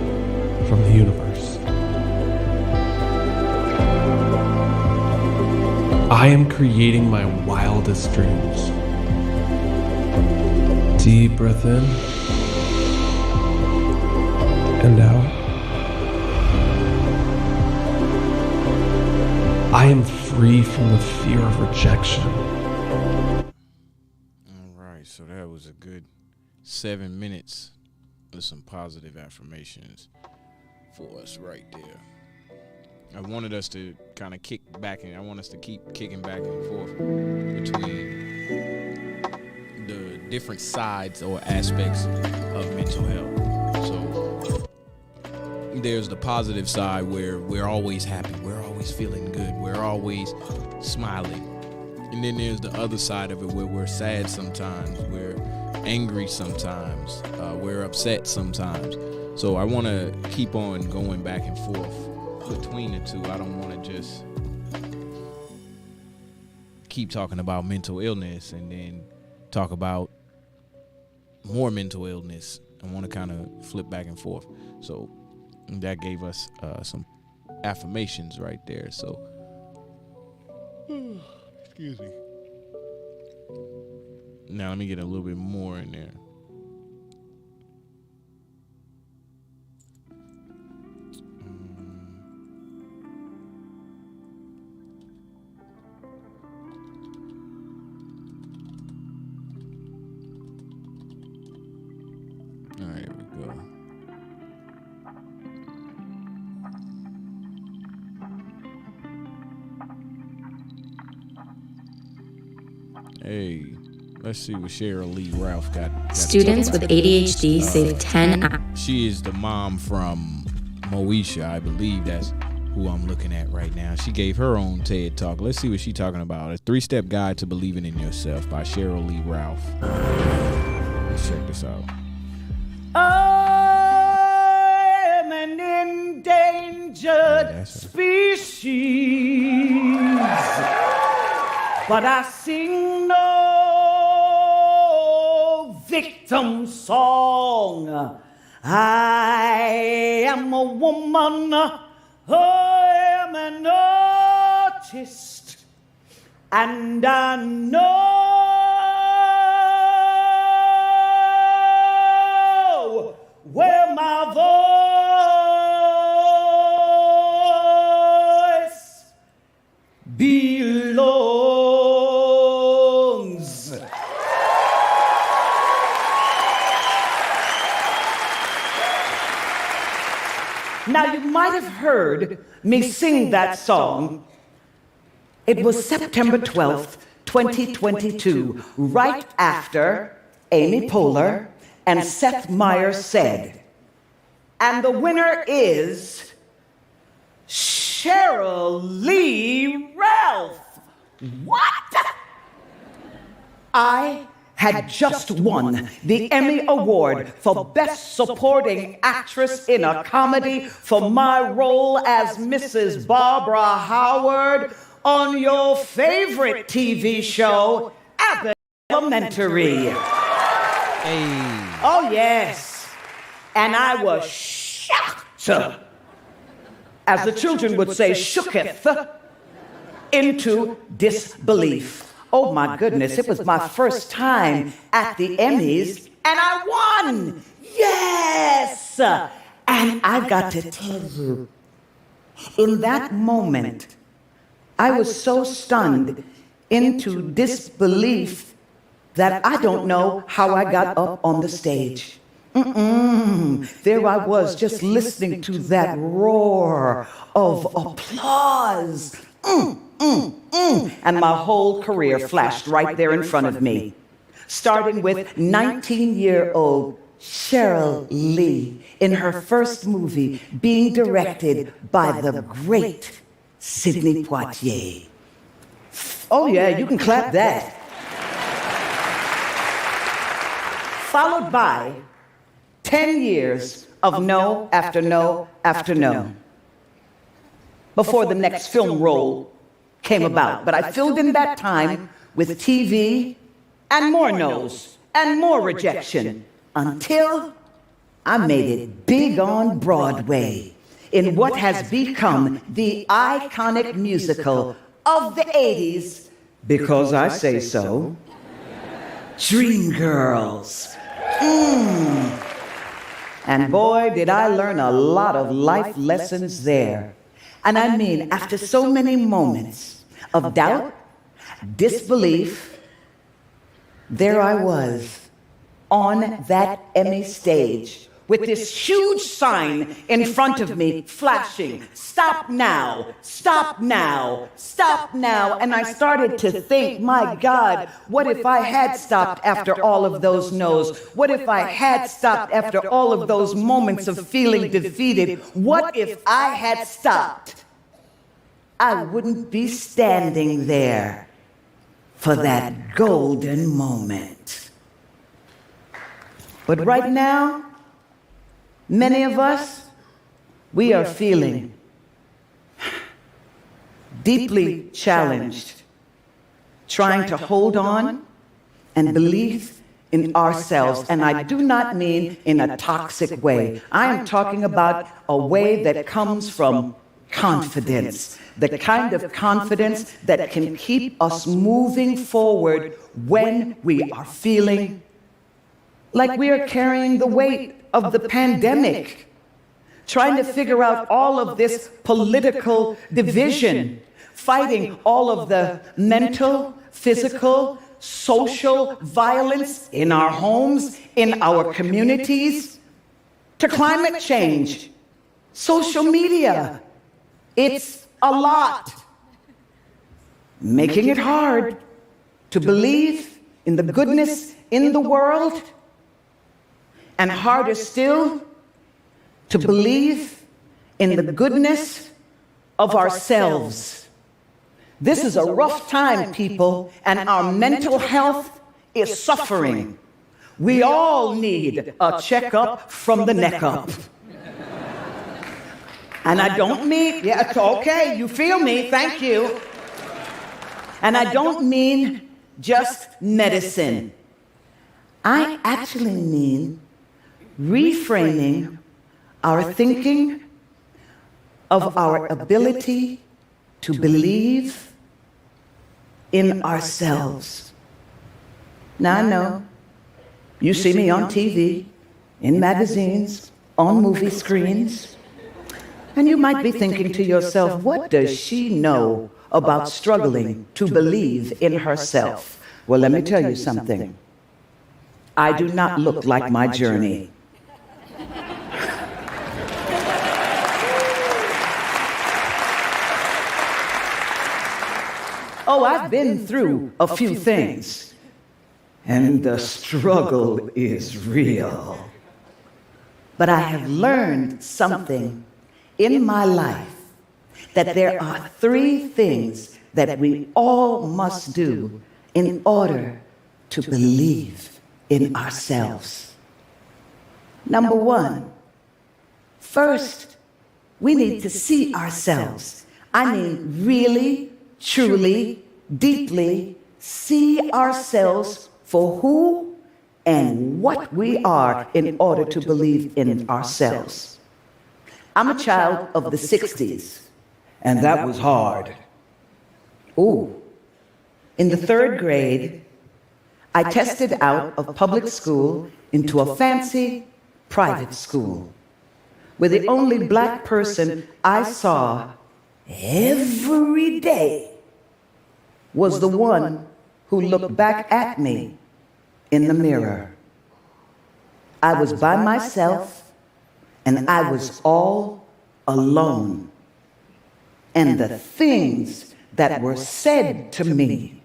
from the universe. I am creating my wildest dreams. Deep breath in and out. I am free from the fear of rejection. All right, so that was a good 7 minutes with some positive affirmations for us right there. I wanted us to kind of kick back, and I want us to keep kicking back and forth between the different sides or aspects of mental health. So there's the positive side where we're always happy, we're always feeling good, we're always smiling. And then there's the other side of it where we're sad sometimes, we're angry sometimes, we're upset sometimes. So I want to keep on going back and forth between the two. I don't want to just keep talking about mental illness and then talk about more mental illness. I want to kind of flip back and forth. So that gave us some affirmations right there. So excuse me. Now let me get a little bit more in there. All right, here we go. Hey, let's see what Cheryl Lee Ralph got. Students with ADHD save 10 hours. She is the mom from Moesha. I believe that's who I'm looking at right now. She gave her own TED Talk. Let's see what she's talking about. A 3-Step Guide to Believing in Yourself by Cheryl Lee Ralph. Let's check this out. I am an endangered species, but I sing no victim song. I am a woman, I am an artist, and I know where my voice belongs. Now, you might have heard me sing that song. It was September 12th, 2022, right after Amy Poehler and Seth Meyers said. And the winner is Cheryl Lee Ralph. What? I had just won the Emmy Award for Best Supporting Actress in a Comedy for my role as Mrs. Barbara Howard on your favorite TV show, Abbott Elementary. Hey. Oh, yes. And I was shocked. as the children would say, shooketh into disbelief. Oh my goodness, it was my first time at the Emmys, and I won! Yes! And I got to tell you, in that moment, I was so stunned into disbelief that I don't know how I got up on the stage. There I was, just listening to that roar of applause. And my whole career flashed right there in front of me, starting with 19-year-old Cheryl Lee in her first movie being directed by the great Sidney Poitier. Oh yeah, you can clap that. Followed by 10 years of no after no after no before the next film role came about. But I filled in that time with TV and more no's and more rejection until I made it big on Broadway in what has become the iconic musical of the 80s, because I say so, Dreamgirls. And boy, did I learn a lot of life lessons there. And I mean, after so many moments of doubt, disbelief, there I was on that Emmy stage with this huge sign in front of me flashing, "Stop now, stop now, stop now." And I started to think, my God, what if I had stopped after all of those no's? What if I had stopped after all of those moments of feeling defeated? What if I had stopped? I wouldn't be standing there for that golden moment. But right now, many of us, we are feeling deeply challenged, trying to hold on and believe in ourselves. And I do not mean in a toxic way. I am talking about a way that comes from confidence, the kind of confidence that can keep us moving forward when we are feeling like we are carrying the weight of the pandemic, trying to figure out all of this political division, fighting all of the mental, physical, social violence in our homes, in our communities, to climate change, social media. It's a lot, making it hard to believe in the goodness in the world, and harder still to believe in the goodness of ourselves. This is a rough time, people, and our mental health is suffering. We all need a checkup from the neck up. And I don't mean, yeah, it's okay, you feel me, thank you. And I don't mean just medicine. I actually mean reframing our thinking of our ability to believe in ourselves. Now, I know you see me on TV, in magazines, on movie screens, and you might be thinking to yourself, what does she know about struggling to believe in herself? Well, let me tell you something. I do not look like my journey. Oh, I've been through a few things, and the struggle is real. But I have learned something in my life, that there are 3 things that we all must do in order to believe in ourselves. Number 1, first, we need to see ourselves. I mean, really, truly, deeply see ourselves for who and what we are in order to believe in ourselves. I'm a child of the 60s, and that was hard. Ooh. In the 3rd grade, I tested out of public school into a fancy private school, where the only black person I saw every day was the one who looked back at me in the mirror. I was by myself, and I was all alone. And the things that were said to me,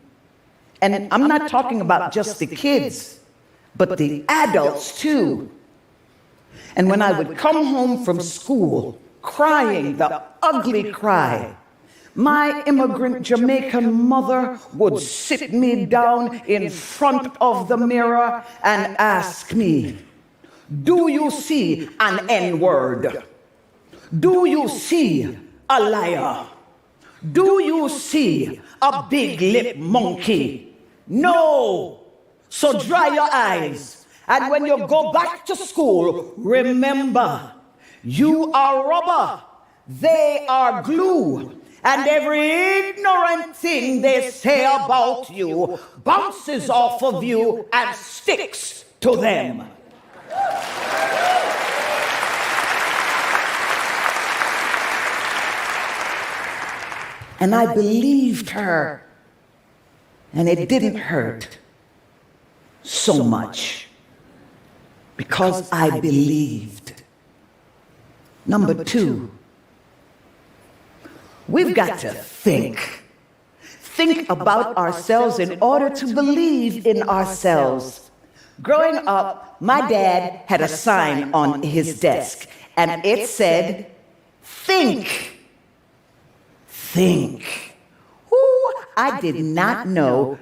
and I'm not talking about just the kids, but the adults too. And when I would come home from school crying the ugly cry, my immigrant Jamaican mother would sit me down in front of the mirror and ask me, "Do you see an N-word? Do you see a liar? Do you see a big lip monkey? No! So dry your eyes. And when you go back to school, remember, you are rubber, they are glue, and every ignorant thing they say about you bounces off of you and sticks to them." And I believed her, and it didn't hurt so much because I believed. Number 2, we've got to think about ourselves in order to believe in ourselves. Growing up, my dad had a sign on his desk, and it said, "Think." Think. Ooh, I did not know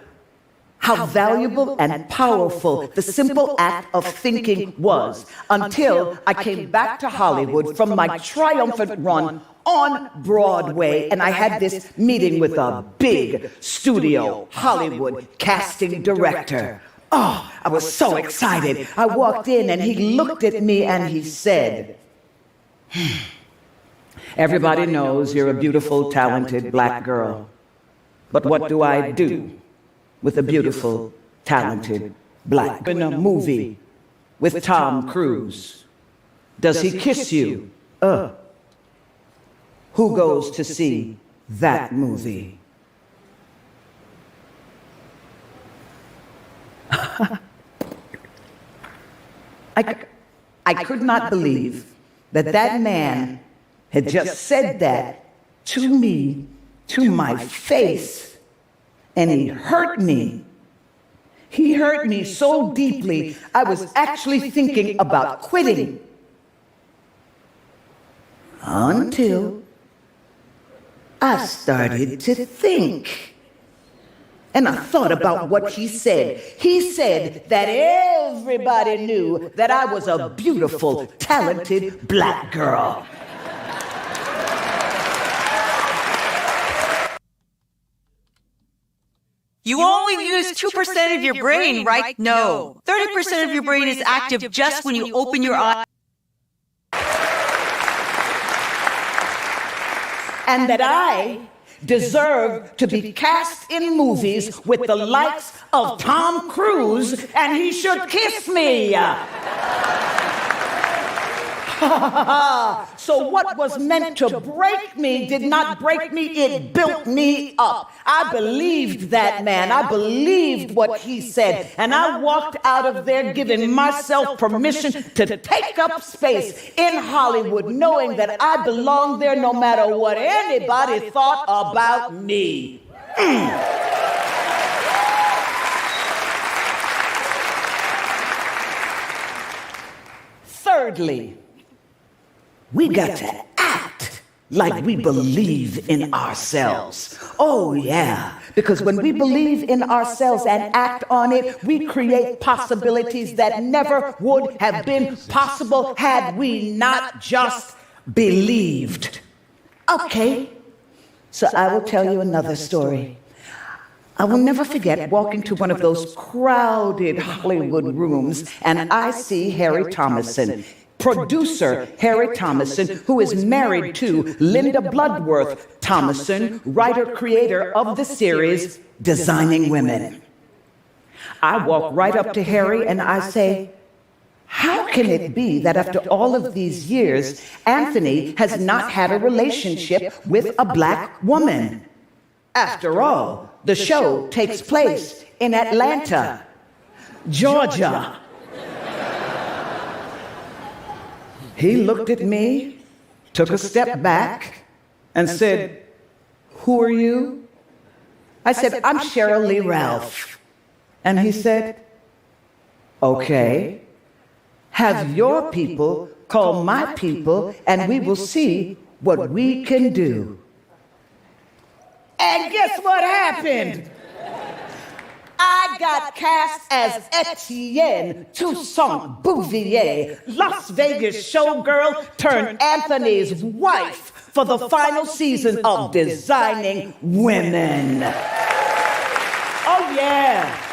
how valuable and powerful the simple act of thinking was until I came back to Hollywood from my triumphant run on Broadway, and I had this meeting with a big studio Hollywood casting director. Oh, I was so excited. I walked in and he looked at me and he said, "Everybody knows you're a beautiful, talented black girl. But what do I do with a beautiful, talented black in a movie with Tom Cruise? Does he kiss you? Who goes to see that movie?" I could not believe that man had just said that to me, to my face, and he hurt me. He hurt me so deeply, I was actually thinking about quitting. Until I started to think. And I thought about what he said. He said that everybody knew that I was a beautiful, talented black girl. You only use 2% of your brain, right? No. 30% of your brain is active just when you open your eyes. And that I deserve to be cast in movies with the likes of Tom Cruise, and he should kiss me. So what was meant to break me did not break me, it built me up. I believed that man. I believed what he said. And I walked out of there giving myself permission to take up space in Hollywood, knowing that I belonged there no matter what anybody thought about me. Thirdly, we got to act like we believe in ourselves. Oh, yeah. Because when we believe in ourselves and act on it, we create possibilities that never would have been possible had we not just believed. Okay. So I will tell you another story. I will never forget walking to one of those crowded Hollywood rooms, and I see Harry Thomason producer Harry Thomason, who is married to Linda Bloodworth Thomason, writer-creator of the series Designing Women. I walk right up to Harry and I say, how can it be that after all of these years, Anthony has not had a relationship with a black woman? After all, the show takes place in Atlanta, Georgia. He looked at me, took a step back, and said, who are you? I said, I'm Cheryl Lee Ralph. And he said, okay, have your people call my people, and we will see what we can do. And guess what happened? I got cast as Etienne Toussaint Bouvier, Las Vegas showgirl turned Anthony's wife for the final season of Designing Women. Oh, yeah.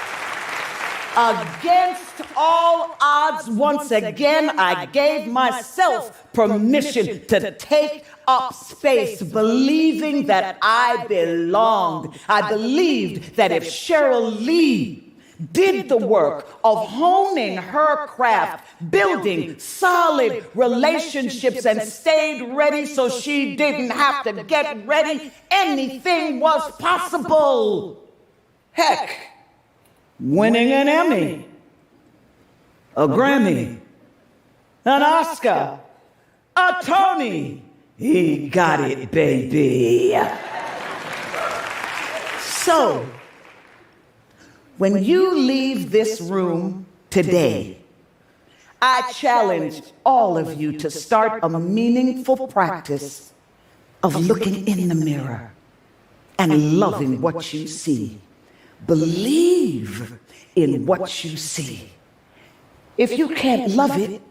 Against all odds, once again, I gave myself permission to take up space, believing that I belonged. I believed that if Cheryl Lee did the work of honing her craft, building solid relationships, and stayed ready so she didn't have to get ready, anything was possible. Heck, winning an Emmy, a Grammy, an Oscar, a Tony. He got it, baby. So, when you leave this room today, I challenge all of you to start a meaningful practice of looking in the mirror and loving what you see. Believe in what you see. If you can't love it,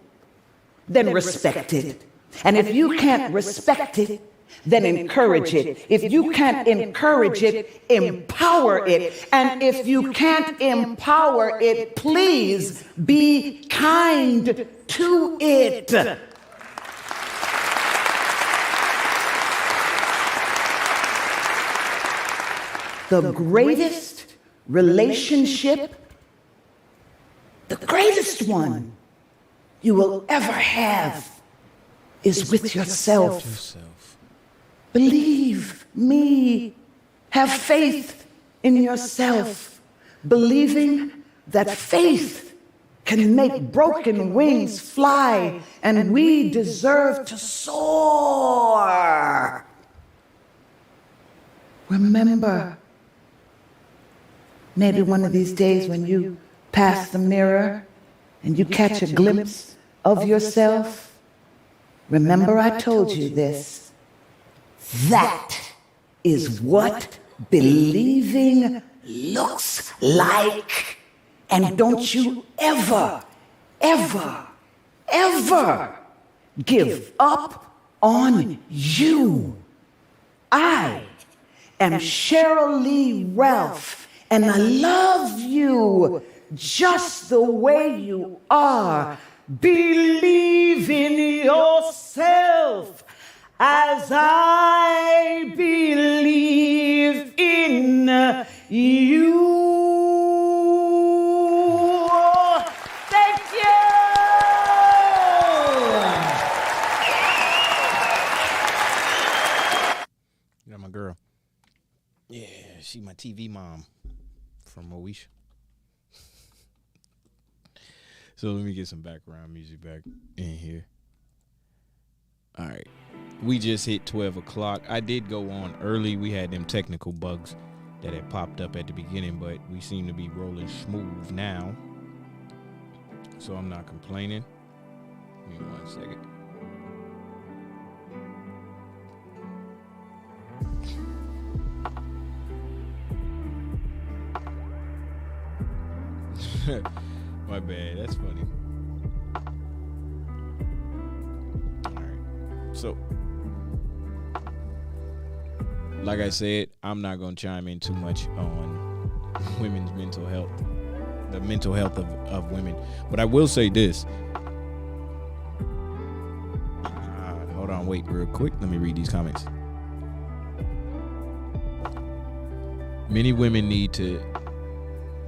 then respect it. And if you can't respect it, then encourage it. If you can't encourage it, empower it. And if you can't empower it, please be kind to it. The greatest relationship, the greatest one you will ever have is with yourself. Believe me. Have faith in yourself. Believing that faith can make broken wings fly, and we deserve to soar. Remember, maybe one of these days when you pass the mirror and you catch a glimpse of yourself, remember I told you this. That is what believing looks like. And don't you ever, ever, ever give up on you. I am Cheryl Lee Ralph, and I love you just the way you are. Believe in yourself as I believe in you. Thank you. You know my girl. Yeah, she my TV mom from Moesha. So let me get some background music back in here. All right. We just hit 12 o'clock. I did go on early. We had them technical bugs that had popped up at the beginning, but we seem to be rolling smooth now. So I'm not complaining. Give me 1 second. My bad. That's funny. All right. So, like I said, I'm not going to chime in too much on women's mental health, the mental health of women. But I will say this. Hold on, wait real quick. Let me read these comments. Many women need to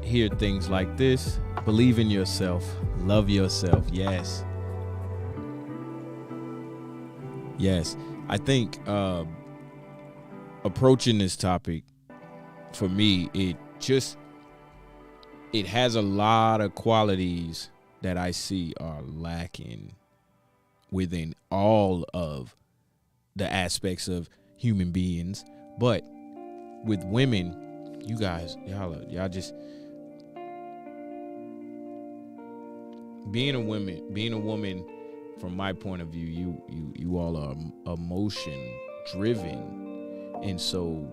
hear things like this. Believe in yourself. Love yourself. Yes. Yes. I think approaching this topic, for me, it has a lot of qualities that I see are lacking within all of the aspects of human beings. But with women, you guys, y'all just being a woman from my point of view, you all are emotion driven. And so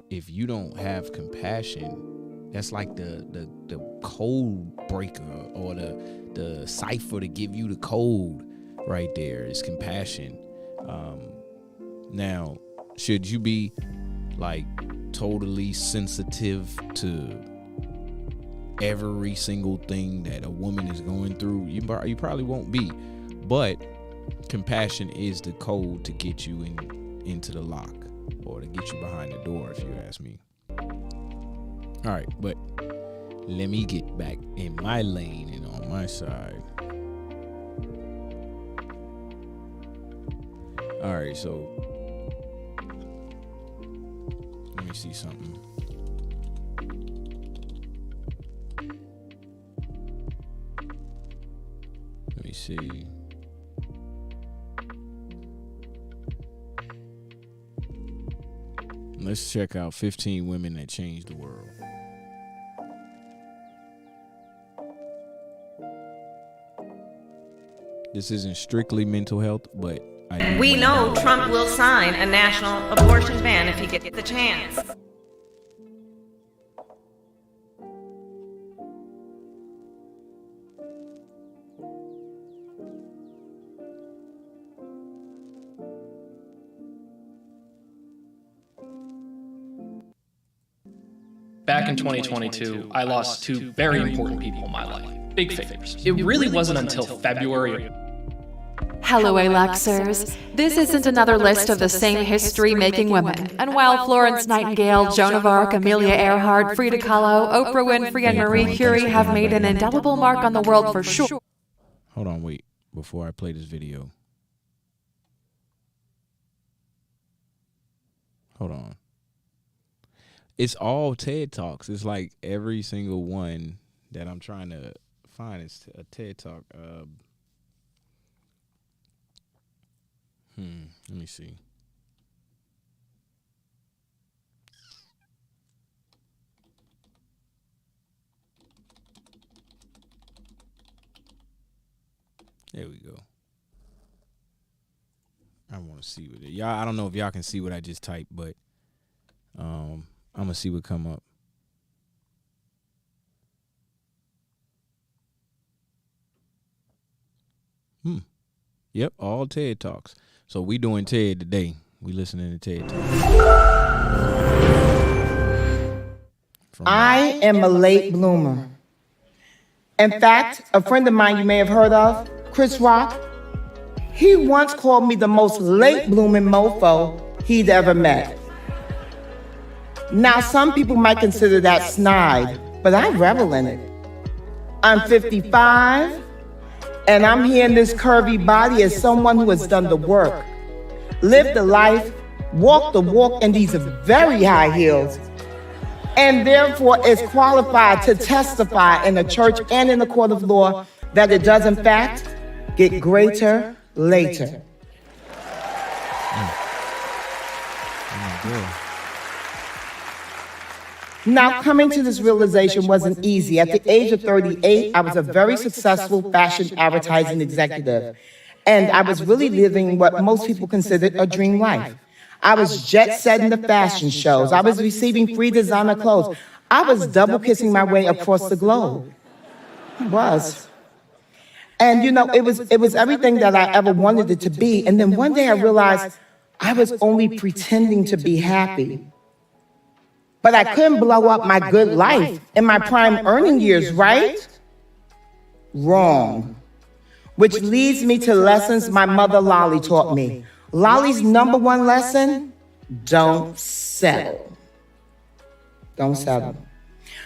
if you don't have compassion, that's like the code breaker or the cipher to give you the code right there is compassion. Now, should you be like totally sensitive to every single thing that a woman is going through? You probably won't be, but compassion is the code to get you into the lock, or to get you behind the door, if you ask me. All right, but let me get back in my lane and on my side. All right, so let me see something. Let me see. Let's check out 15 women that changed the world. This isn't strictly mental health, but We know Trump will sign a national abortion ban if he gets the chance. Back in 2022, I lost two very important people in my life. Big figures. It really wasn't until February. Hello, Alexers. This isn't another list of the same history-making women. And while Florence Nightingale, Joan of Arc, Amelia Earhart, Frida Kahlo, Oprah Winfrey, and Marie Curie have made an indelible mark on the world for sure. Hold on, wait. Before I play this video. Hold on. It's all TED Talks. It's like every single one that I'm trying to find is a TED Talk. Let me see. There we go. I want to see what it. Y'all, I don't know if y'all can see what I just typed, but I'm gonna see what come up. Yep, all TED Talks. So we doing TED today. We listening to TED Talks. I am a late bloomer. In fact, a friend of mine you may have heard of, Chris Rock, he once called me the most late blooming mofo he'd ever met. Now, some people might consider that snide, but I revel in it. I'm 55, and I'm here in this curvy body as someone who has done the work, lived the life, walked the walk in these very high heels, and therefore is qualified to testify in a church and in the court of law that it does, in fact, get greater later. Now, coming to this realization wasn't easy. At the age of 38, I was a very successful fashion advertising executive, and I was really living what most people considered a dream life. I was jet-setting the fashion shows. I was receiving free designer clothes. I was double-kissing my way across the globe. I was. And, you know, it was everything that I ever wanted it to be. And then one day I realized I was only pretending to be happy. But I couldn't blow up my good life in my prime earning years, right? Wrong. Which leads me to lessons my mother Lolly taught me. Lolly's number one lesson, don't settle. Don't settle.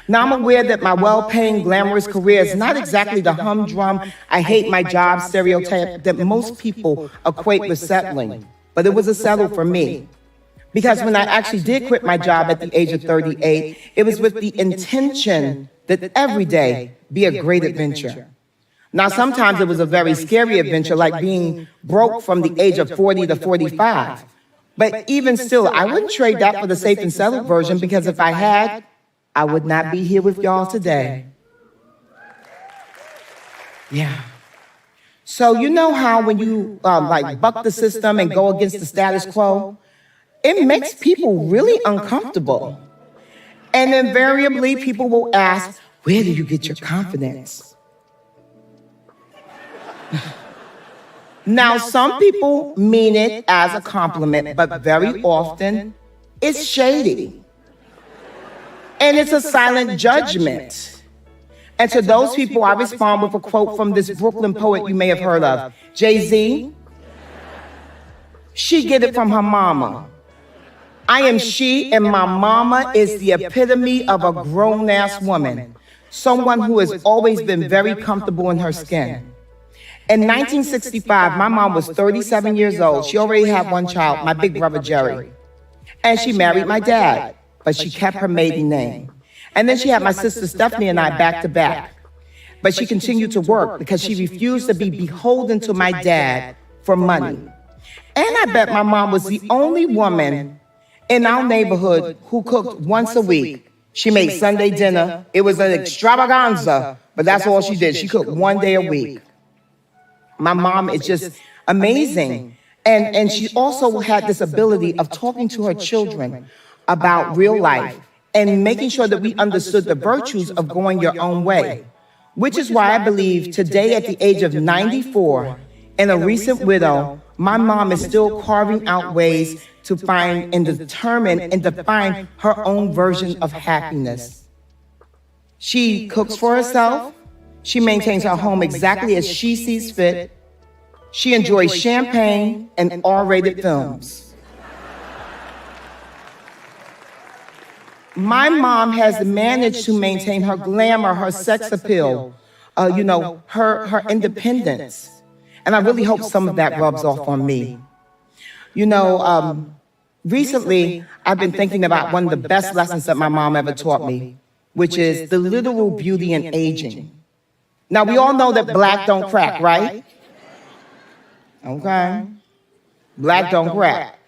Now, I'm aware that my well-paying, glamorous career is not exactly the humdrum, I hate my job stereotype that most people equate with settling. But it was a settle for me. Because when I actually did quit my job at the age of 38, it was with the intention that every day be a great adventure. Now, sometimes it was a very scary adventure, like being broke from the age of 40 to 45. But even still, I wouldn't trade that for the safe and settled version, because if I had, I would not be here with y'all today. Yeah. So you know how when you like buck the system and go against the status quo, it makes people really uncomfortable. And invariably, people will ask, where do you get your confidence? Now, some people mean it as a compliment, but very often it's shady. And it's a silent judgment. And to those people, I respond with a quote from this Brooklyn poet you may have heard of, Jay-Z. She get it from her mama. I am she, and my mama is the epitome of a grown-ass woman, someone who has always been very comfortable in her skin. In 1965, my mom was 37 years old. She already had one child, my big brother, Jerry. And she married my dad, but she kept her maiden name. And then she had my sister Stephanie and I back to back. But she continued to work because she refused to be beholden to my dad for money. And I bet my mom was the only woman in our neighborhood who cooked once a week. She made Sunday dinner. It was an extravaganza, but that's all she did. She cooked one day a week. My mom is just amazing. And she also had this ability of talking to her children about real life and making sure that we understood the virtues of going your own way, which is why I believe today at the age of 94 and a recent widow, my mom is still carving out ways to find and determine and define her own version of happiness. She cooks for herself. She maintains her home exactly as she sees fit. She enjoys champagne and R-rated films. My mom has managed to maintain her glamour, her sex appeal, her independence. And I really hope some of that rubs off on me. Recently, I've been thinking about one of the best lessons that my mom ever taught me, which is the literal beauty in aging. Now, we all know that black don't crack, right? Okay. Black don't crack.